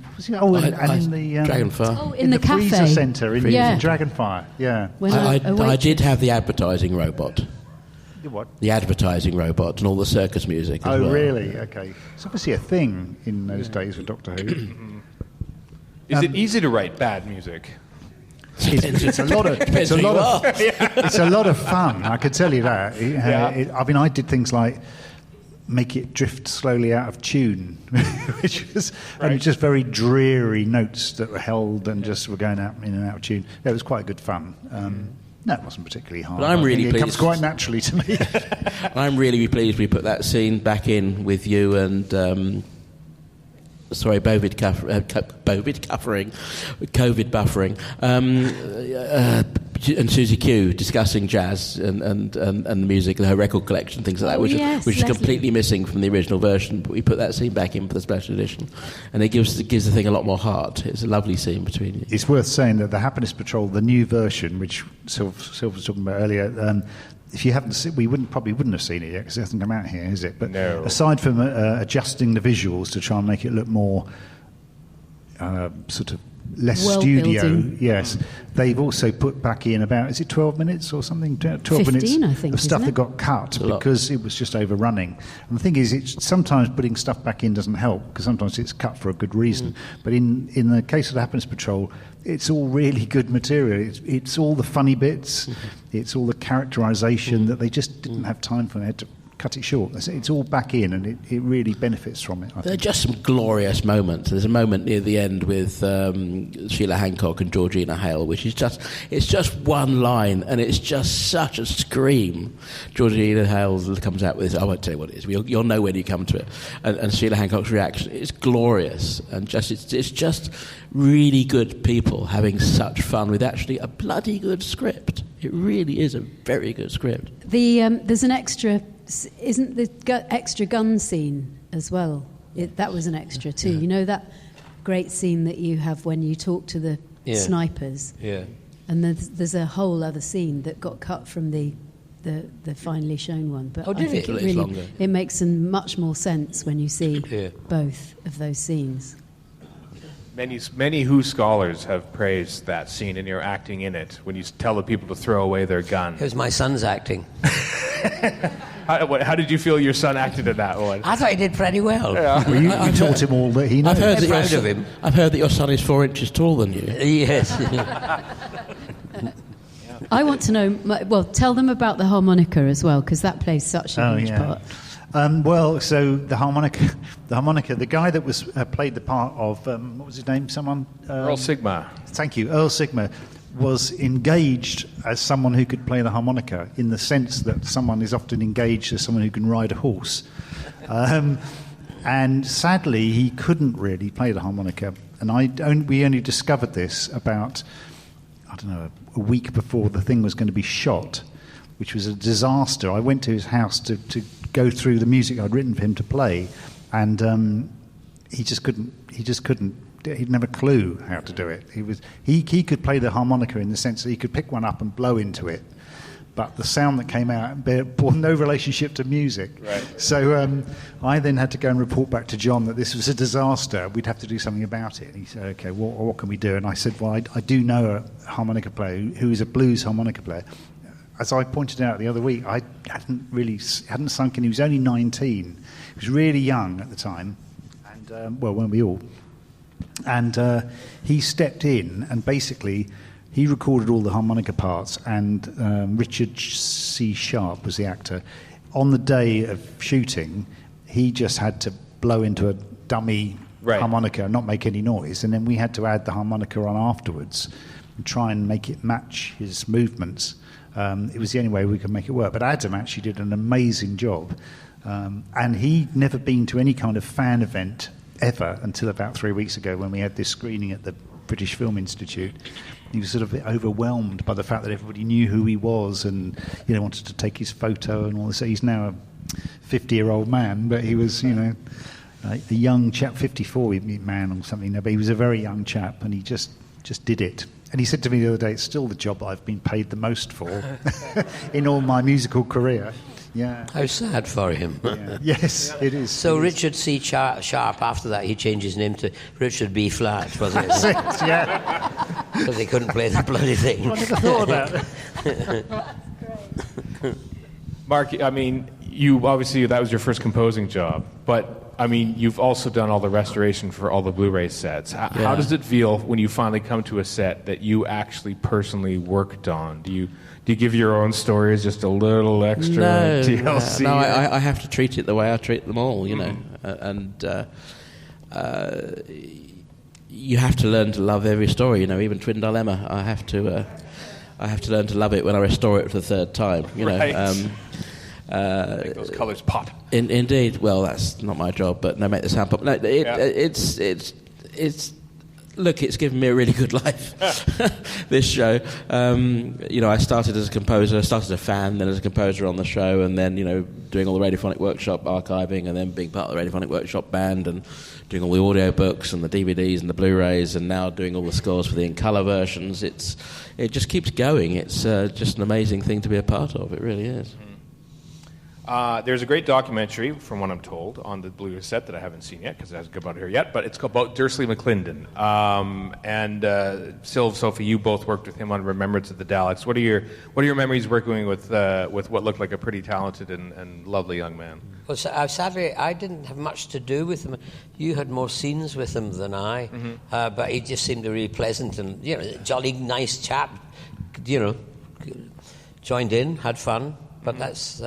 Dragonfire. In the cafe. freezer centre in Dragonfire. Yeah. I did have the advertising robot. What? The advertising robot and all the circus music as well. Oh, really? Okay. It's obviously a thing in those days with Doctor Who. Is it easy to write bad music? It's a lot of fun. I could tell you that. I did things like make it drift slowly out of tune, which was just very dreary notes that were held and just were going out in and out of tune. It was quite good fun. No, it wasn't particularly hard. But I'm really pleased. It comes quite naturally to me. I'm really pleased we put that scene back in with you and COVID buffering, and Susie Q discussing jazz and the music and her record collection, things like that, which is completely missing from the original version. But we put that scene back in for the special edition, and it gives the thing a lot more heart. It's a lovely scene between you. It's worth saying that the Happiness Patrol, the new version, which Sylv was talking about earlier. If you haven't seen, we probably wouldn't have seen it yet because it hasn't come out here, is it? But no. Aside from adjusting the visuals to try and make it look more sort of less studio, yes, they've also put back in about, is it 12 minutes or something? 12 15, minutes I think, of stuff isn't that it? got cut because it was just overrunning. And the thing is, it's sometimes putting stuff back in doesn't help because sometimes it's cut for a good reason. But in the case of the Happiness Patrol, it's all really good material. It's all the funny bits. It's all the characterisation that they just didn't have time for. They had to cut it short. It's all back in, and it really benefits from it. There are just some glorious moments. There's a moment near the end with Sheila Hancock and Georgina Hale, which is just one line, and it's just such a scream. Georgina Hale comes out with this, I won't tell you what it is, you'll know when you come to it. And Sheila Hancock's reaction is glorious, and it's just really good people having such fun with actually a bloody good script. It really is a very good script. There's an extra... Isn't the extra gun scene as well? That was an extra too. Yeah. You know that great scene that you have when you talk to the snipers? Yeah. And there's a whole other scene that got cut from the finally shown one. But I think it makes much more sense when you see both of those scenes. Many Who scholars have praised that scene and your acting in it when you tell the people to throw away their gun. It was my son's acting. How did you feel your son acted in that one? I thought he did pretty well. Yeah. Well, you taught him all that he knows. I've heard that your son is 4 inches taller than you. Yes. I want to know... tell them about the harmonica as well, because that plays such a huge part. So the harmonica, the guy that was played the part of, what was his name? Earl Sigma. Thank you, Earl Sigma, was engaged as someone who could play the harmonica in the sense that someone is often engaged as someone who can ride a horse. And sadly, he couldn't really play the harmonica. And we only discovered this about, a week before the thing was going to be shot, which was a disaster. I went to his house to go through the music I'd written for him to play, and he just couldn't. He'd never a clue how to do it. He could play the harmonica in the sense that he could pick one up and blow into it, but the sound that came out bore no relationship to music. Right. So I then had to go and report back to John that this was a disaster. We'd have to do something about it. And he said, "Okay, what can we do?" And I said, "Well, I do know a harmonica player who is a blues harmonica player." As I pointed out the other week, I hadn't sunk in. He was only 19. He was really young at the time, and weren't we all? And he stepped in, and basically he recorded all the harmonica parts, and Richard C. Sharp was the actor. On the day of shooting, he just had to blow into a dummy harmonica and not make any noise, and then we had to add the harmonica on afterwards and try and make it match his movements. It was the only way we could make it work. But Adam actually did an amazing job. And he'd never been to any kind of fan event ever until about 3 weeks ago when we had this screening at the British Film Institute. He was sort of overwhelmed by the fact that everybody knew who he was and wanted to take his photo and all this. He's now a 50-year-old man, but he was, a young chap, 54 man or something. But he was a very young chap, and he just did it. And he said to me the other day, it's still the job that I've been paid the most for in all my musical career. Yeah. How sad for him. Yeah. Yes, it is. So Richard C. Sharp, after that, he changed his name to Richard B. Flat, wasn't it? Yeah. Because he couldn't play the bloody thing. I never thought about it. Mark, you obviously, that was your first composing job, but you've also done all the restoration for all the Blu-ray sets. How does it feel when you finally come to a set that you actually personally worked on? Do you give your own stories just a little extra TLC? No, I have to treat it the way I treat them all, and you have to learn to love every story. Even Twin Dilemma, I have to learn to love it when I restore it for the third time. Make those colours pop. Indeed. Well, that's not my job, but no, make the sound pop. No, it's look, it's given me a really good life, this show. I started as a composer, started as a fan, then as a composer on the show, and then, doing all the Radiophonic Workshop archiving, and then being part of the Radiophonic Workshop band, and doing all the audio books and the DVDs and the Blu-rays, and now doing all the scores for the in-colour versions. It just keeps going. It's just an amazing thing to be a part of. It really is. There's a great documentary, from what I'm told, on the Blu-ray set that I haven't seen yet because it hasn't come out here yet, but it's about Dursley McClendon. Sophie, you both worked with him on Remembrance of the Daleks. What are your memories working with what looked like a pretty talented and lovely young man? Well, sadly, I didn't have much to do with him. You had more scenes with him than I, but he just seemed a really pleasant and jolly nice chap. Joined in, had fun, but that's.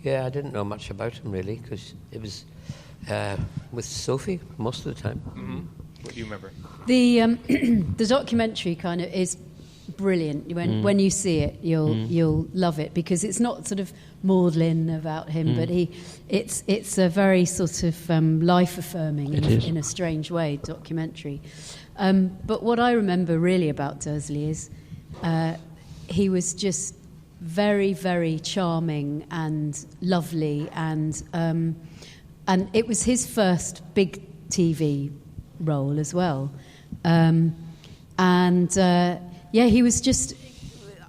I didn't know much about him, really, because it was with Sophie most of the time. Mm-hmm. What do you remember? The documentary kind of is brilliant. When you see it, you'll love it, because it's not sort of maudlin about him, but it's a very sort of life-affirming, in a strange way, documentary. But what I remember really about Dursley is he was just very, very charming and lovely, and it was his first big TV role as well. He was just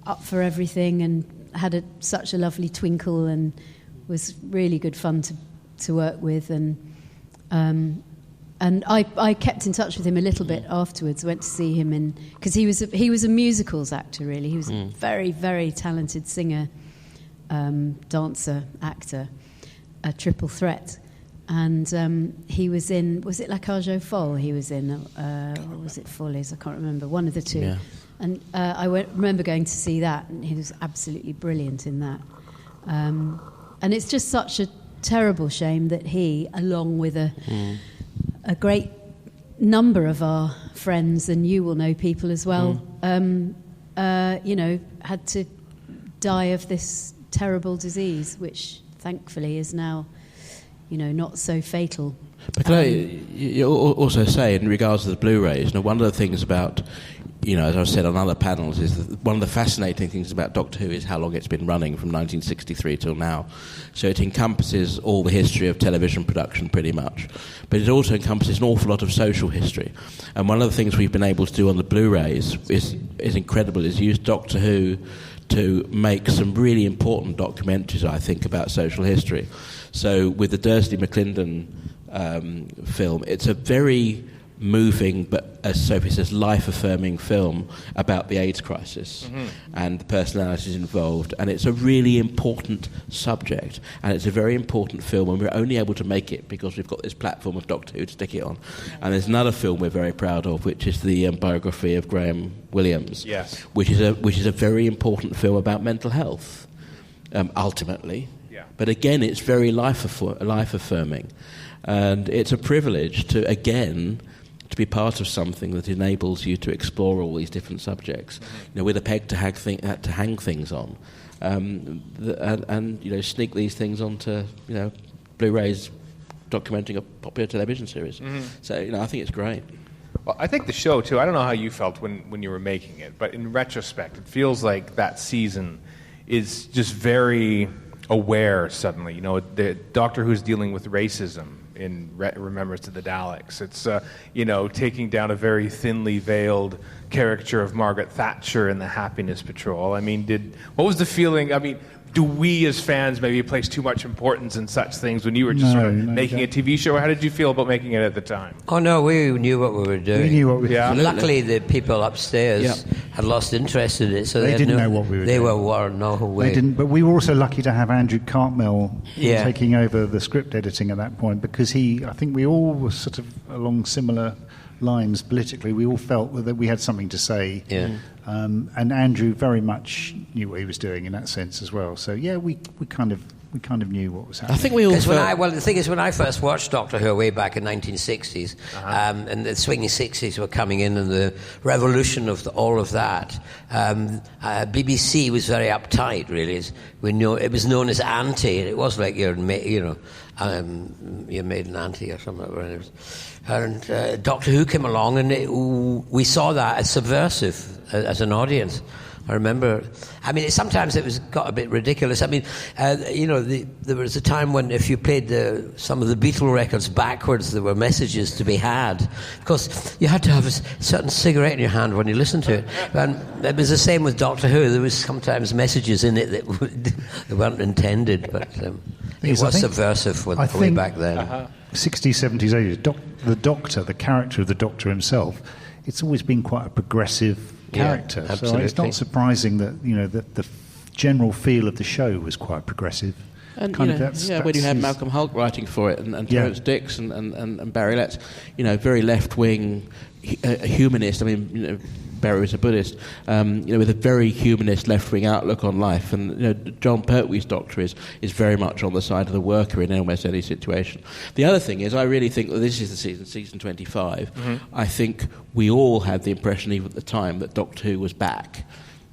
up for everything and had such a lovely twinkle and was really good fun to work with. And I kept in touch with him a little bit afterwards. Went to see him because he was a musicals actor, really. He was a very, very talented singer, dancer, actor, a triple threat. And he was in, was it La Cage aux Folles he was in? Or was it Follies? I can't remember. One of the two. Yeah. And I remember going to see that, and he was absolutely brilliant in that. And it's just such a terrible shame that he, along with a great number of our friends, and you will know people as well, had to die of this terrible disease, which thankfully is now, not so fatal. But can I also say, in regards to the Blu-rays, one of the things about, as I've said on other panels, is that one of the fascinating things about Doctor Who is how long it's been running, from 1963 till now. So it encompasses all the history of television production pretty much. But it also encompasses an awful lot of social history. And one of the things we've been able to do on the Blu-rays is incredible, is use Doctor Who to make some really important documentaries, I think, about social history. So with the Dursley McClendon film, it's a very moving, but as Sophie says, life-affirming film about the AIDS crisis and the personalities involved. And it's a really important subject, and it's a very important film, and we're only able to make it because we've got this platform of Doctor Who to stick it on. And there's another film we're very proud of, which is the biography of Graham Williams, yes, which is a very important film about mental health, ultimately. Yeah. But again, it's very life-affirming. And it's a privilege to be part of something that enables you to explore all these different subjects, with a peg to hang things on, and sneak these things onto Blu-rays documenting a popular television series. So I think it's great. Well, I think the show too. I don't know how you felt when you were making it, but in retrospect, it feels like that season is just very aware. Suddenly, the Doctor Who's dealing with racism in Remembrance of the Daleks. It's taking down a very thinly veiled caricature of Margaret Thatcher in the Happiness Patrol. I mean, what was the feeling? I mean, do we as fans maybe place too much importance in such things when you were just making a TV show? Or how did you feel about making it at the time? Oh no, we knew what we were doing. We knew what we were doing. Luckily, the people upstairs had lost interest in it, so they didn't know what we were doing. They were no way. They didn't, but we were also lucky to have Andrew Cartmel taking over the script editing at that point, because I think we all were sort of along similar lines politically. We all felt that we had something to say. Yeah. And Andrew very much knew what he was doing in that sense as well. So we We kind of knew what was happening. I think we all felt... the thing is, when I first watched Doctor Who way back in 1960s, and the swinging 60s were coming in, and the revolution of all of that, BBC was very uptight, really. We know it was known as anti. It was like your maiden auntie or something. And Doctor Who came along, and we saw that as subversive as an audience. I remember. I mean, sometimes it got a bit ridiculous. I mean, there was a time when if you played some of the Beatle records backwards, there were messages to be had. Of course, you had to have a certain cigarette in your hand when you listened to it. And it was the same with Doctor Who. There was sometimes messages in it that weren't intended, but it was subversive way back then. 60s, 70s, 80s. The Doctor, the character of the Doctor himself, it's always been quite a progressive character. Yeah, so it's not surprising that that the general feel of the show was quite progressive. And when you had Malcolm Hulke writing for it, and Terence Dix and Barry Letts, very left-wing humanist. I mean, Barry was a Buddhist, with a very humanist left-wing outlook on life. And John Pertwee's Doctor is very much on the side of the worker in almost any situation. The other thing is, I really think that this is the season 25. I think we all had the impression, even at the time, that Doctor Who was back.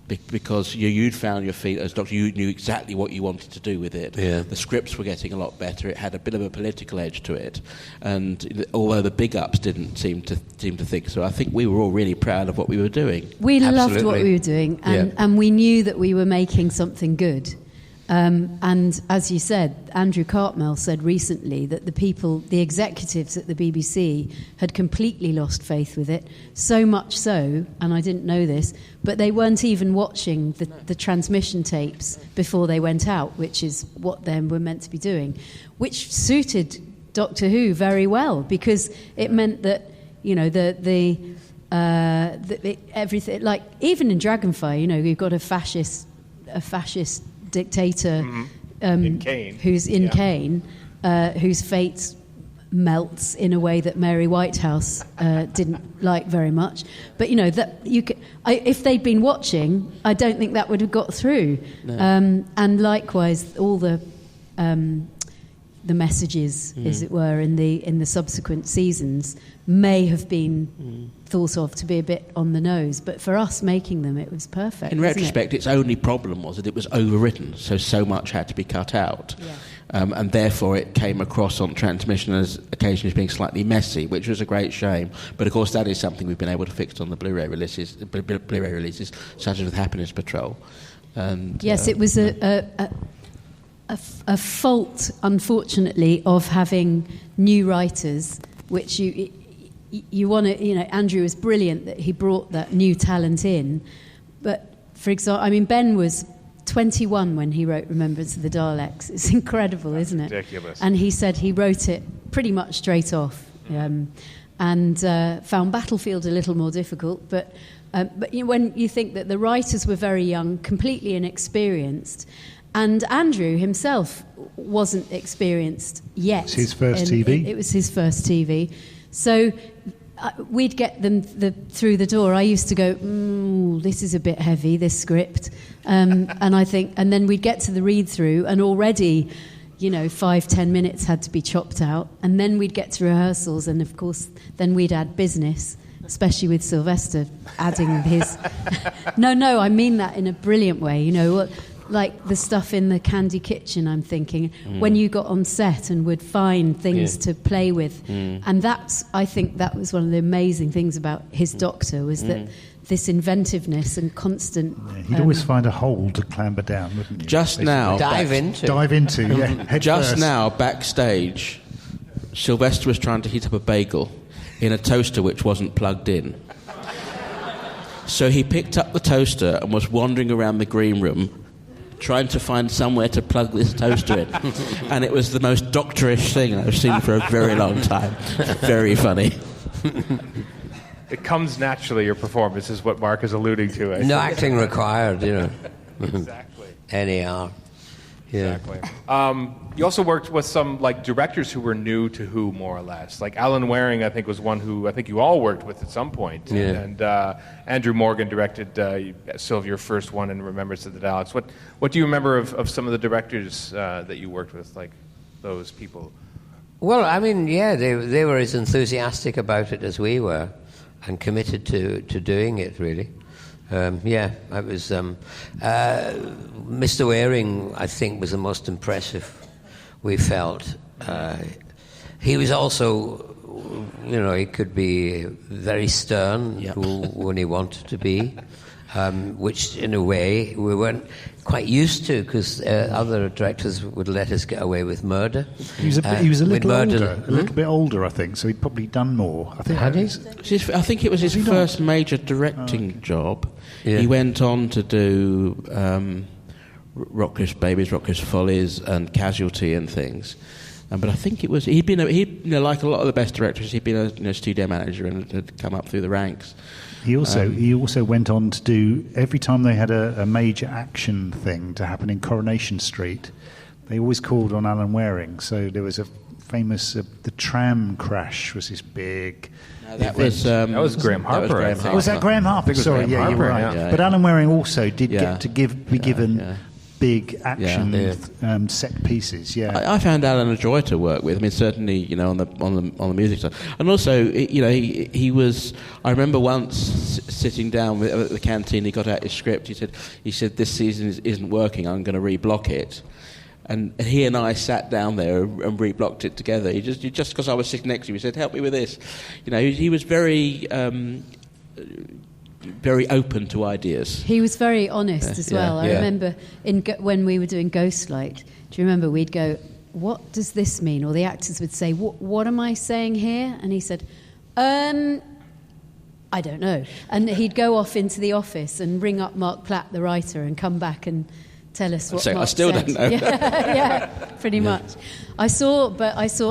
Because you'd found your feet as Doctor, you knew exactly what you wanted to do with it. Yeah. The scripts were getting a lot better. It had a bit of a political edge to it, and although the big ups didn't seem to think so, I think we were all really proud of what we were doing. We loved what we were doing, and we knew that we were making something good. And as you said, Andrew Cartmel said recently that the executives at the BBC had completely lost faith with it, so much so, and I didn't know this, but they weren't even watching the transmission tapes before they went out, which is what they were meant to be doing, which suited Doctor Who very well, because it meant that, everything, like even in Dragonfire, you've got a fascist dictator in Kane. Who's in Kane, whose fate melts in a way that Mary Whitehouse didn't like very much. But if they'd been watching, I don't think that would have got through. No. And likewise, all the messages, as it were, in the subsequent seasons may have been thought of to be a bit on the nose, but for us making them, it was perfect. In retrospect, its only problem was that it was overwritten, so much had to be cut out. Yeah. And therefore it came across on transmission as occasionally being slightly messy, which was a great shame. But of course that is something we've been able to fix on the Blu-ray releases, such as with Happiness Patrol. And yes, it was a fault, unfortunately, of having new writers, which you want to, Andrew was brilliant that he brought that new talent in. But, for example, Ben was 21 when he wrote Remembrance of the Daleks. It's incredible, isn't it? Ridiculous. And he said he wrote it pretty much straight off, and found Battlefield a little more difficult. But when you think that the writers were very young, completely inexperienced, and Andrew himself wasn't experienced yet. It's his first TV. It was his first TV. So we'd get them through the door. I used to go, this is a bit heavy, this script. And then we'd get to the read-through, and already, 5-10 minutes had to be chopped out. And then we'd get to rehearsals, and of course, then we'd add business, especially with Sylvester adding his... No, I mean that in a brilliant way, like the stuff in the Candy Kitchen, I'm thinking, when you got on set and would find things to play with. And I think that was one of the amazing things about his Doctor, was that this inventiveness and constant... Yeah, he'd always find a hole to clamber down, wouldn't you? Just now... Dive into, head Just first. now, backstage, Sylvester was trying to heat up a bagel in a toaster which wasn't plugged in. So he picked up the toaster and was wandering around the green room trying to find somewhere to plug this toaster in. And it was the most doctorish thing I've seen for a very long time. Very funny. It comes naturally, your performance, is what Mark is alluding to. No acting required, Exactly. Anyhow. Exactly. You also worked with some directors who were new to Who, more or less. Like Alan Waring, I think, was one who I think you all worked with at some point. Yeah. And Andrew Morgan directed Sylvia, your first one, in Remembrance of the Daleks. What do you remember of some of the directors that you worked with, like those people? Well, I mean, yeah, they were as enthusiastic about it as we were, and committed to doing it, really. I was... Mr. Waring, I think, was the most impressive, we felt. He was also, he could be very stern when he wanted to be, which, in a way, we weren't quite used to, because other directors would let us get away with murder. He was a little bit older, I think, so he'd probably done more. I think. Had he? I think it was his first major directing job. Yeah. He went on to do Rockcliffe's Babies, Rockcliffe's Follies, and Casualty and things. But I think it was he'd like a lot of the best directors, he'd been a studio manager and had come up through the ranks. He also went on to do, every time they had a major action thing to happen in Coronation Street, they always called on Alan Waring. So there was a famous the tram crash was this big. That was Graham Harper. Was that Graham Harper? Sorry, yeah, you're right. Yeah. But Alan Waring also did get to be given big action set pieces. Yeah, I found Alan a joy to work with. I mean, certainly, on the music side, and also, he was. I remember once sitting down at the canteen. He got out his script. He said, "This season isn't working. I'm going to reblock it." And he and I sat down there and reblocked it together. He just because I was sitting next to him, he said, "Help me with this." He was very. Very open to ideas. He was very honest as well. I remember when we were doing Ghostlight, do you remember we'd go, "What does this mean?" Or the actors would say, "What am I saying here?" And he said, "I don't know." And he'd go off into the office and ring up Mark Platt, the writer, and come back and tell us what Mark I still said. don't know. Yeah, pretty much. I saw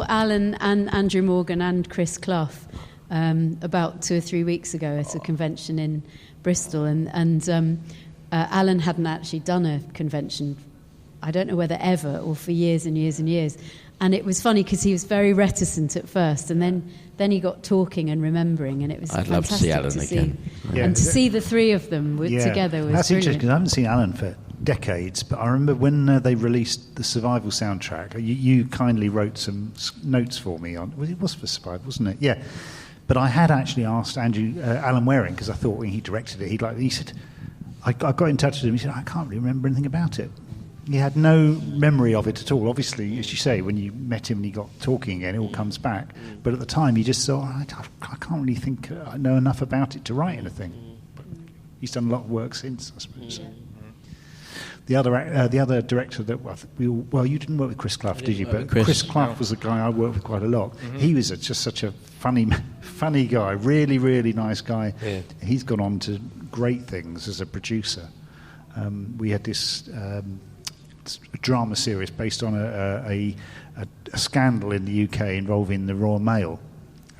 Alan and Andrew Morgan and Chris Clough about 2 or 3 weeks ago at a convention in Bristol, and Alan hadn't actually done a convention, I don't know whether ever or for years and years and years, and it was funny because he was very reticent at first, and then he got talking and remembering, and it was I'd fantastic love to see Alan again. And to see the three of them together was that's brilliant. interesting because I haven't seen Alan for decades, but I remember when they released the Survival soundtrack, you kindly wrote some notes for me on. It was for Survival, wasn't it? Yeah. But I had actually asked Alan Waring, because I thought when he directed it, he said, I got in touch with him, he said, "I can't really remember anything about it." He had no memory of it at all. Obviously, as you say, when you met him and he got talking again, it all comes back. But at the time, he just thought, I can't really think I know enough about it to write anything. But he's done a lot of work since, I suppose. The other director that you didn't work with Chris Clough, did you? But Chris Clough was a guy I worked with quite a lot. Mm-hmm. He was just such a funny guy, really, really nice guy. Yeah. He's gone on to great things as a producer. We had this drama series based on a scandal in the UK involving the Royal Mail.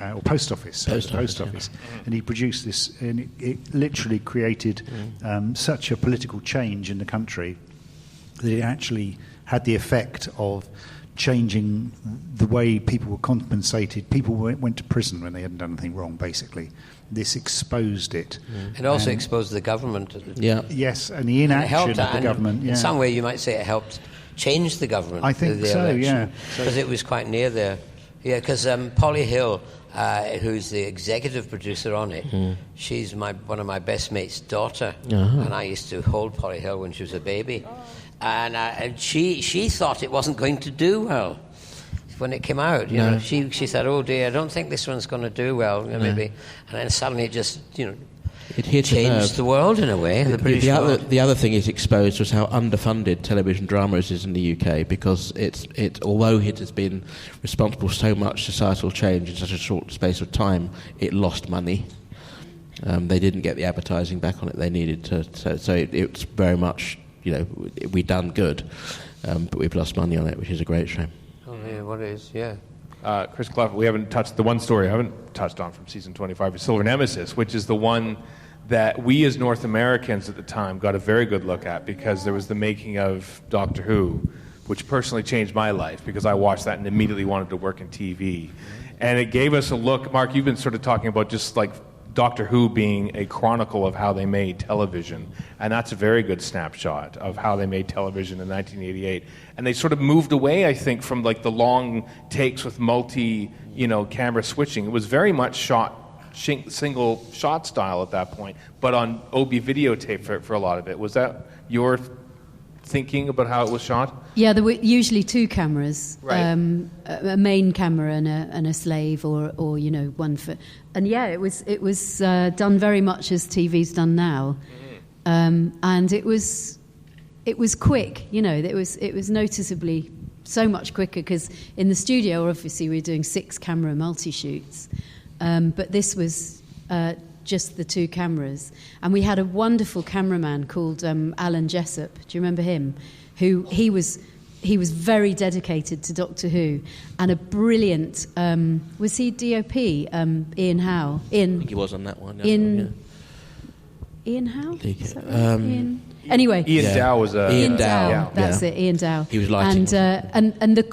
Or Post Office. And he produced this, and it literally created such a political change in the country that it actually had the effect of changing the way people were compensated. People went to prison when they hadn't done anything wrong, basically. This exposed it. It also exposed the government. Yeah. Yes, and the inaction of the government. Yeah. In some way, you might say it helped change the government. I think so, yeah. Because it was quite near there. Yeah, because Polly Hill, who's the executive producer on it, she's one of my best mate's daughter, and I used to hold Polly Hill when she was a baby, and she thought it wasn't going to do well when it came out. You know, she said, "Oh dear, I don't think this one's going to do well, maybe," and then suddenly it just it changed the world in a way. The other thing it exposed was how underfunded television drama is in the UK, because although it has been responsible for so much societal change in such a short space of time, it lost money. They didn't get the advertising back on it they needed to. So it's very much, we've done good, but we've lost money on it, which is a great shame. Oh yeah, what is, yeah. Chris Clough, we haven't touched the one story I haven't touched on from season 25 is Silver Nemesis, which is the one that we as North Americans at the time got a very good look at, because there was the making of Doctor Who which personally changed my life because I watched that and immediately wanted to work in TV. And it gave us a look. Mark, you've been sort of talking about just like Doctor Who being a chronicle of how they made television, and that's a very good snapshot of how they made television in 1988. And they sort of moved away, I think, from like the long takes with camera switching. It was very much single shot style at that point, but on OB videotape for a lot of it. Was that your thinking about how it was shot? Yeah, there were usually two cameras, right. A main camera and a slave, or one for. And yeah, it was done very much as TV's done now, and it was quick. It was noticeably so much quicker because in the studio, obviously, we were doing 6 camera multi-shoots, but this was just the 2 cameras. And we had a wonderful cameraman called Alan Jessup. Do you remember him? Who he was very dedicated to Doctor Who, and a brilliant. Was he DOP? Ian Howe. I think he was on that one. Ian Howe. Is that right? Ian. Anyway, Ian Dow was Ian Dow. Yeah. That's it. Ian Dow. He was lighting. And the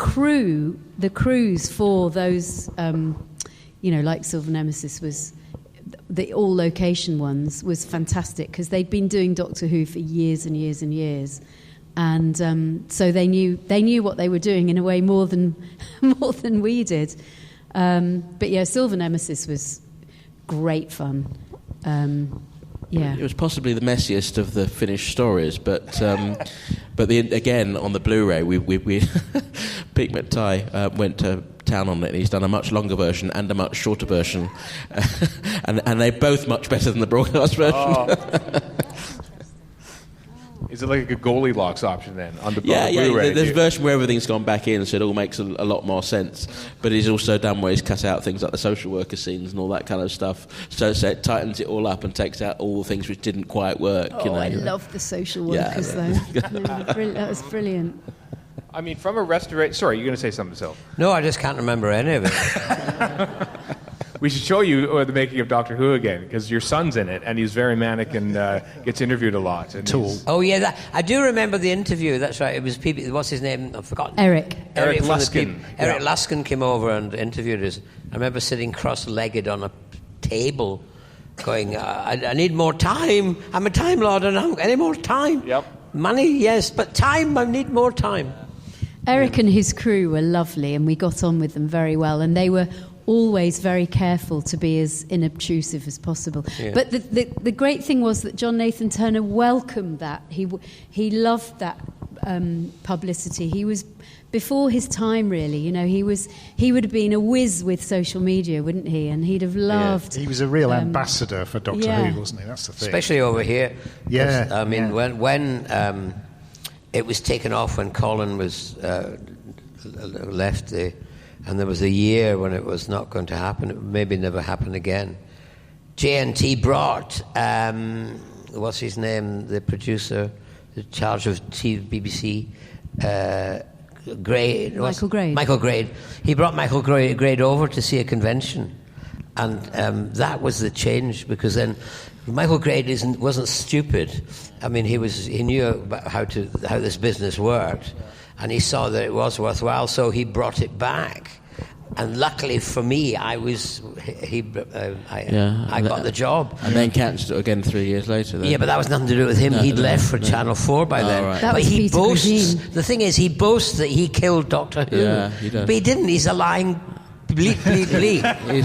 crews for those, like Silver Nemesis was. The all location ones was fantastic because they'd been doing Doctor Who for years and years and years, and so they knew what they were doing in a way more than we did. But yeah, Silver Nemesis was great fun. It was possibly the messiest of the finished stories, but again on the Blu-ray, we Pete McTighe went to town on it, and he's done a much longer version and a much shorter version, and they're both much better than the broadcast version. Oh. Is it like a Goldilocks option then on the Blu-ray? Yeah. There's a version where everything's gone back in, so it all makes a lot more sense. But he's also done where he's cut out things like the social worker scenes and all that kind of stuff. So it tightens it all up and takes out all the things which didn't quite work. I love the social workers though. That was brilliant. I mean, from a restoration... Sorry, you're going to say something, Sil? No, I just can't remember any of it. We should show you the making of Doctor Who again, because your son's in it, and he's very manic and gets interviewed a lot. Oh, yeah, I do remember the interview. That's right. It was people... What's his name? I've forgotten. Eric Luskin. Eric Luskin came over and interviewed us. I remember sitting cross-legged on a table going, I need more time. I'm a Time Lord, and I need more time. Yep. Money, yes, but time, I need more time. Eric and his crew were lovely, and we got on with them very well, and they were always very careful to be as inobtrusive as possible. Yeah. But the great thing was that John Nathan Turner welcomed that. He loved that publicity. He was before his time, really. He would have been a whiz with social media, wouldn't he? And he'd have loved. Yeah. He was a real ambassador for Doctor Who, wasn't he? That's the thing. Especially over here. Yeah. I mean, when it was taken off, when Colin was left and there was a year when it was not going to happen. It would maybe never happen again. JNT brought what's his name, the producer, the charge of BBC. Michael Grade. He brought Michael Grade over to see a convention, and that was the change, because then Michael Grade wasn't stupid. I mean, he knew about how this business worked, and he saw that it was worthwhile, so he brought it back. And luckily for me, I got the job. And then cancelled it again 3 years later. Then. Yeah, but that was nothing to do with him. He'd left for Channel 4 by then. Right. That was he Peter boasts. Cuisine. The thing is, he boasts that he killed Doctor Who. Yeah, he does. But he didn't. He's a lying bleep.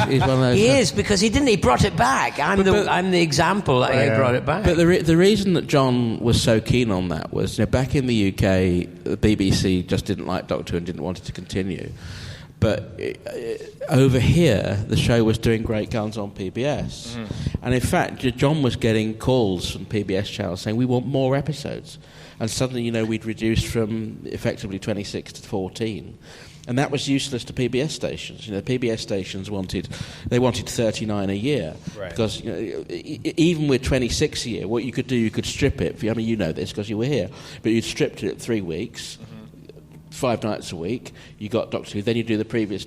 He's one of those. He is, because he didn't. He brought it back. I'm the example that he brought it back. But the reason that John was so keen on that was, back in the UK, the BBC just didn't like Doctor Who and didn't want it to continue. But over here, the show was doing great guns on PBS. Mm-hmm. And in fact, John was getting calls from PBS channels saying, we want more episodes. And suddenly, we'd reduced from effectively 26 to 14. And that was useless to PBS stations. PBS stations wanted 39 a year. Right. Because even with 26 a year, what you could do, you could strip it. I mean, you know this because you were here. But you'd stripped it at 3 weeks. Mm-hmm. 5 nights a week. You got Doctor Who. Then you do the previous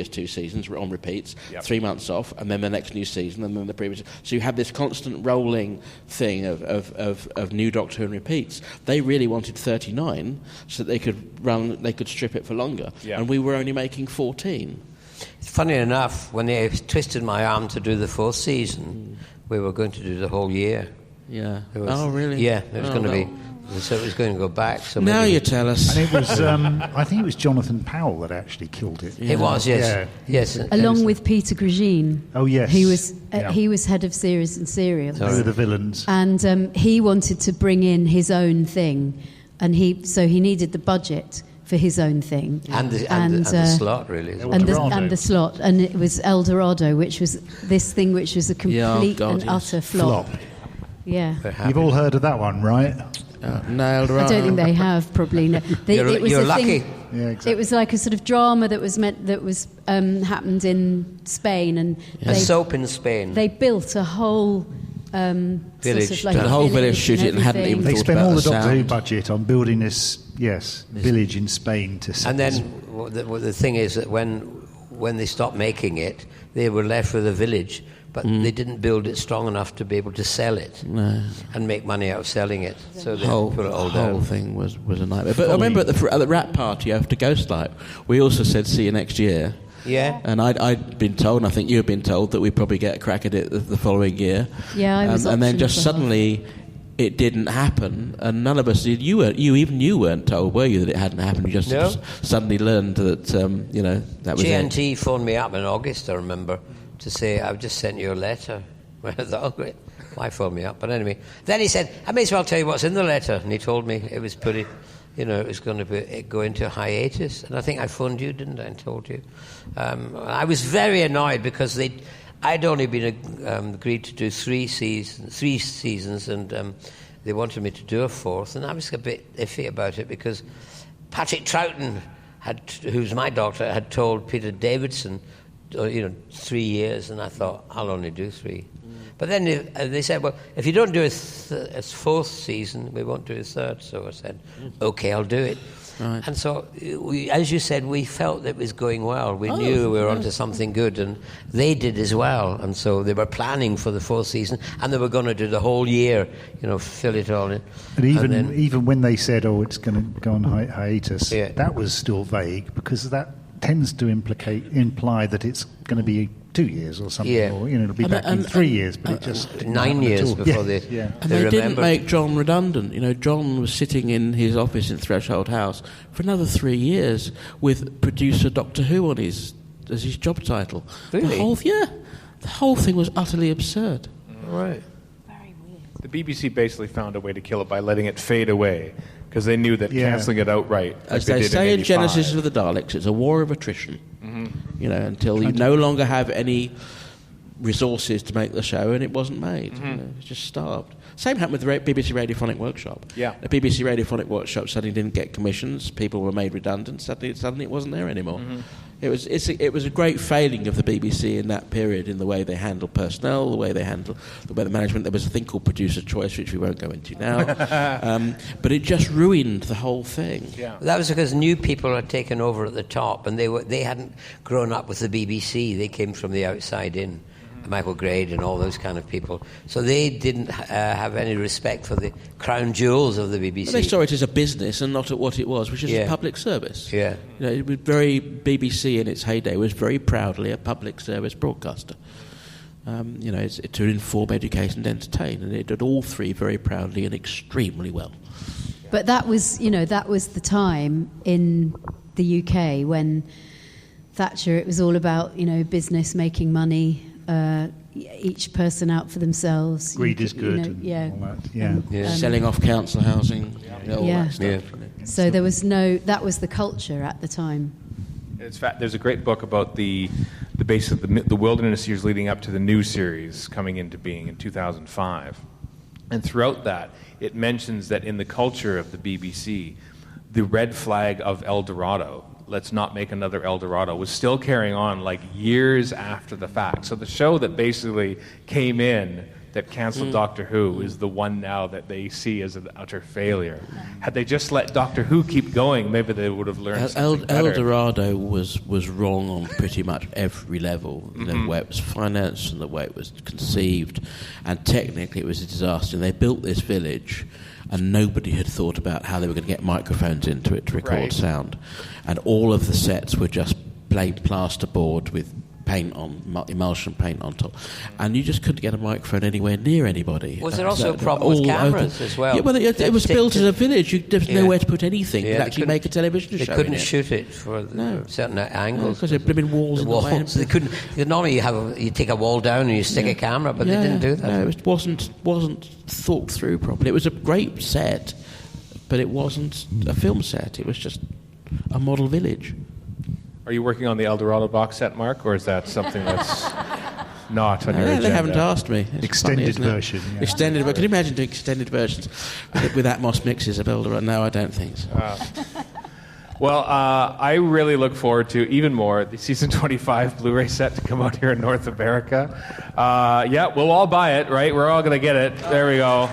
2 seasons on repeats. 3 months off, and then the next new season, and then the previous. So you have this constant rolling thing of new Doctor Who and repeats. They really wanted 39 so that they could strip it for longer, and we were only making 14. Funny enough, when they twisted my arm to do the 4th season, we were going to do the whole year. Yeah. Oh, really? Yeah, it was going to be. So it was going to go back. So now you tell us. And it was, I think it was Jonathan Powell that actually killed it. It was, yes. Yes. Along with Peter Grigine. Oh, yes. He was head of series and serials. They were the villains. And he wanted to bring in his own thing, and so he needed the budget for his own thing. And the slot, really. And the slot. And it was El Dorado, which was this thing which was a complete and utter flop. Yeah. You've all heard of that one, right? No, El Dorado. I don't think they have, probably. No. You're lucky. Yeah, exactly. It was like a sort of drama that was happened in Spain, and a soap in Spain. They built a whole village, sort of like the whole village shoot it and hadn't even They thought spent about all the the Doctor Who sound. budget on building this village in Spain to set And then the thing is that when they stopped making it, they were left with a village, but they didn't build it strong enough to be able to sell it and make money out of selling it. So they put it all down. The whole thing was a nightmare. But I remember at the wrap party after Ghostlight, we also said, see you next year. Yeah. And I'd been told, and I think you had been told, that we'd probably get a crack at it the following year. Yeah, I was and then just optioned for suddenly it didn't happen, and none of us did. You weren't told, were you, that it hadn't happened? You just suddenly learned that that was GNT phoned me up in August, I remember, to say, I've just sent you a letter. I thought, oh, great. Why phone me up? But anyway, then he said, I may as well tell you what's in the letter. And he told me it was pretty, it was going to go into hiatus. And I think I phoned you, didn't I, and told you. I was very annoyed because I'd only been agreed to do 3 seasons, and they wanted me to do a 4th. And I was a bit iffy about it because Patrick Troughton, who's my doctor, had told Peter Davidson, 3 years, and I thought, I'll only do 3. But then they said, well, if you don't do a 4th season, we won't do a 3rd. So I said, okay, I'll do it. Right. And so, as you said, we felt it was going well. We knew we were onto something good, and they did as well. And so they were planning for the 4th season, and they were going to do the whole year, fill it all in. And even when they said, it's going to go on hiatus, that was still vague, because that tends to imply that it's going to be 2 years or something, or it'll be back in 3 years, but it just 9 years before they. And they didn't make John redundant. John was sitting in his office in Threshold House for another 3 years with producer Doctor Who as his job title. Really? The whole thing was utterly absurd. Right. Very weird. The BBC basically found a way to kill it by letting it fade away, because they knew that cancelling it outright, as they say in Genesis of the Daleks, it's a war of attrition. Until you no longer have any resources to make the show, and it wasn't made. It just starved. Same happened with the BBC Radiophonic Workshop. Yeah. The BBC Radiophonic Workshop suddenly didn't get commissions. People were made redundant. Suddenly it wasn't there anymore. It was a great failing of the BBC in that period, in the way they handled personnel, the way the management. There was a thing called producer choice, which we won't go into now. But it just ruined the whole thing. Yeah. That was because new people had taken over at the top, and they hadn't grown up with the BBC. They came from the outside in. Michael Grade and all those kind of people. So they didn't have any respect for the crown jewels of the BBC. But they saw it as a business and not at what it was, which is a public service. Yeah. It was BBC in its heyday was very proudly a public service broadcaster. It's to inform, educate and entertain, and it did all 3 very proudly and extremely well. But that was the time in the UK when Thatcher, it was all about, business, making money, each person out for themselves. Greed is good. All that. Selling off council housing, all that stuff. So there was that was the culture at the time. There's a great book about the base of the wilderness years leading up to the new series coming into being in 2005. And throughout that, it mentions that in the culture of the BBC, the red flag of El Dorado, let's not make another El Dorado, was still carrying on like years after the fact. So the show that basically came in that canceled Doctor Who is the one now that they see as an utter failure. Had they just let Doctor Who keep going, maybe they would have learned something better. El Dorado was wrong on pretty much every level. The way it was financed and the way it was conceived, and technically it was a disaster. And they built this village, and nobody had thought about how they were going to get microphones into it to record sound. And all of the sets were just plain plasterboard with paint on, emulsion paint on top, and you just couldn't get a microphone anywhere near anybody. Was there also a problem with cameras as well? Yeah, well, it was built as a village. There's nowhere to put anything to actually make a television show. They couldn't shoot it for certain angles. Because there'd been walls in the way. They couldn't. Normally, you take a wall down and you stick a camera, but they didn't do that. No, it wasn't thought through properly. It was a great set, but it wasn't a film set. It was just a model village. Are you working on the El Dorado box set, Mark, or is that something that's not on your agenda? They haven't asked me. It's extended funny, version. Yeah. Extended, but can you imagine doing extended versions with Atmos mixes of El Dorado? No, I don't think so. Well, I really look forward to even more the season 25 Blu-ray set to come out here in North America. We'll all buy it, right? We're all going to get it. There we go.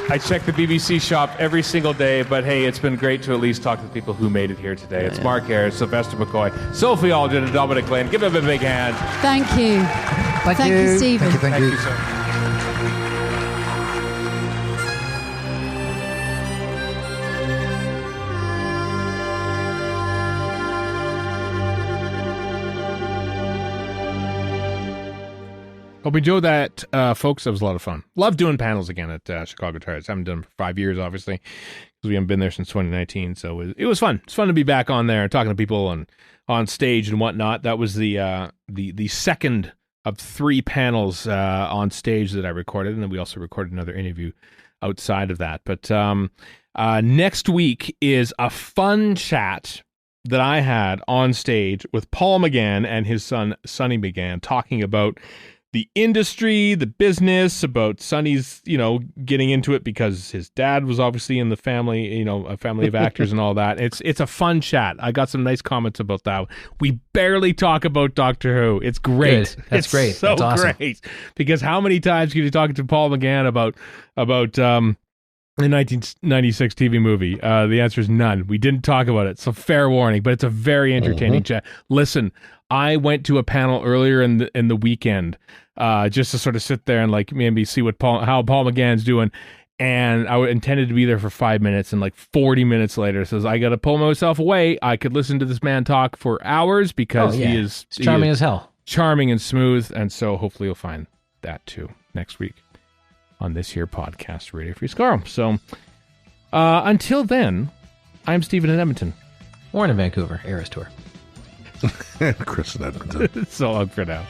I check the BBC shop every single day, but hey, it's been great to at least talk to the people who made it here today. It's Mark Ayres, Sylvester McCoy, Sophie Aldred, and Dominic Glynn. Give them a big hand. Thank you. Thank you, Stephen. Thank you. sir. Hope you enjoyed that, folks. That was a lot of fun. Love doing panels again at Chicago TARDIS. Haven't done them for 5 years, obviously, because we haven't been there since 2019. So it was fun. It's fun to be back on there and talking to people and on stage and whatnot. That was the second of 3 panels on stage that I recorded, and then we also recorded another interview outside of that. But next week is a fun chat that I had on stage with Paul McGann and his son Sonny McGann, talking about the industry, the business, about Sonny's, getting into it because his dad was obviously in the family, a family of actors and all that. It's a fun chat. I got some nice comments about that. We barely talk about Doctor Who. It's great. Good. That's great. So That's awesome. great. Because how many times can you talk to Paul McGann about the 1996 TV movie? The answer is none. We didn't talk about it. So fair warning, but it's a very entertaining chat. Listen, I went to a panel earlier in the weekend, just to sort of sit there and maybe see how Paul McGann's doing. And I intended to be there for 5 minutes, and 40 minutes later says, I got to pull myself away. I could listen to this man talk for hours because he's charming as hell. Charming and smooth. And so hopefully you'll find that too next week on this here podcast, Radio Free Skaro. So until then, I'm Stephen in Edmonton. Warren in Vancouver, Ayres Tour. Chris in Edmonton. So long for now.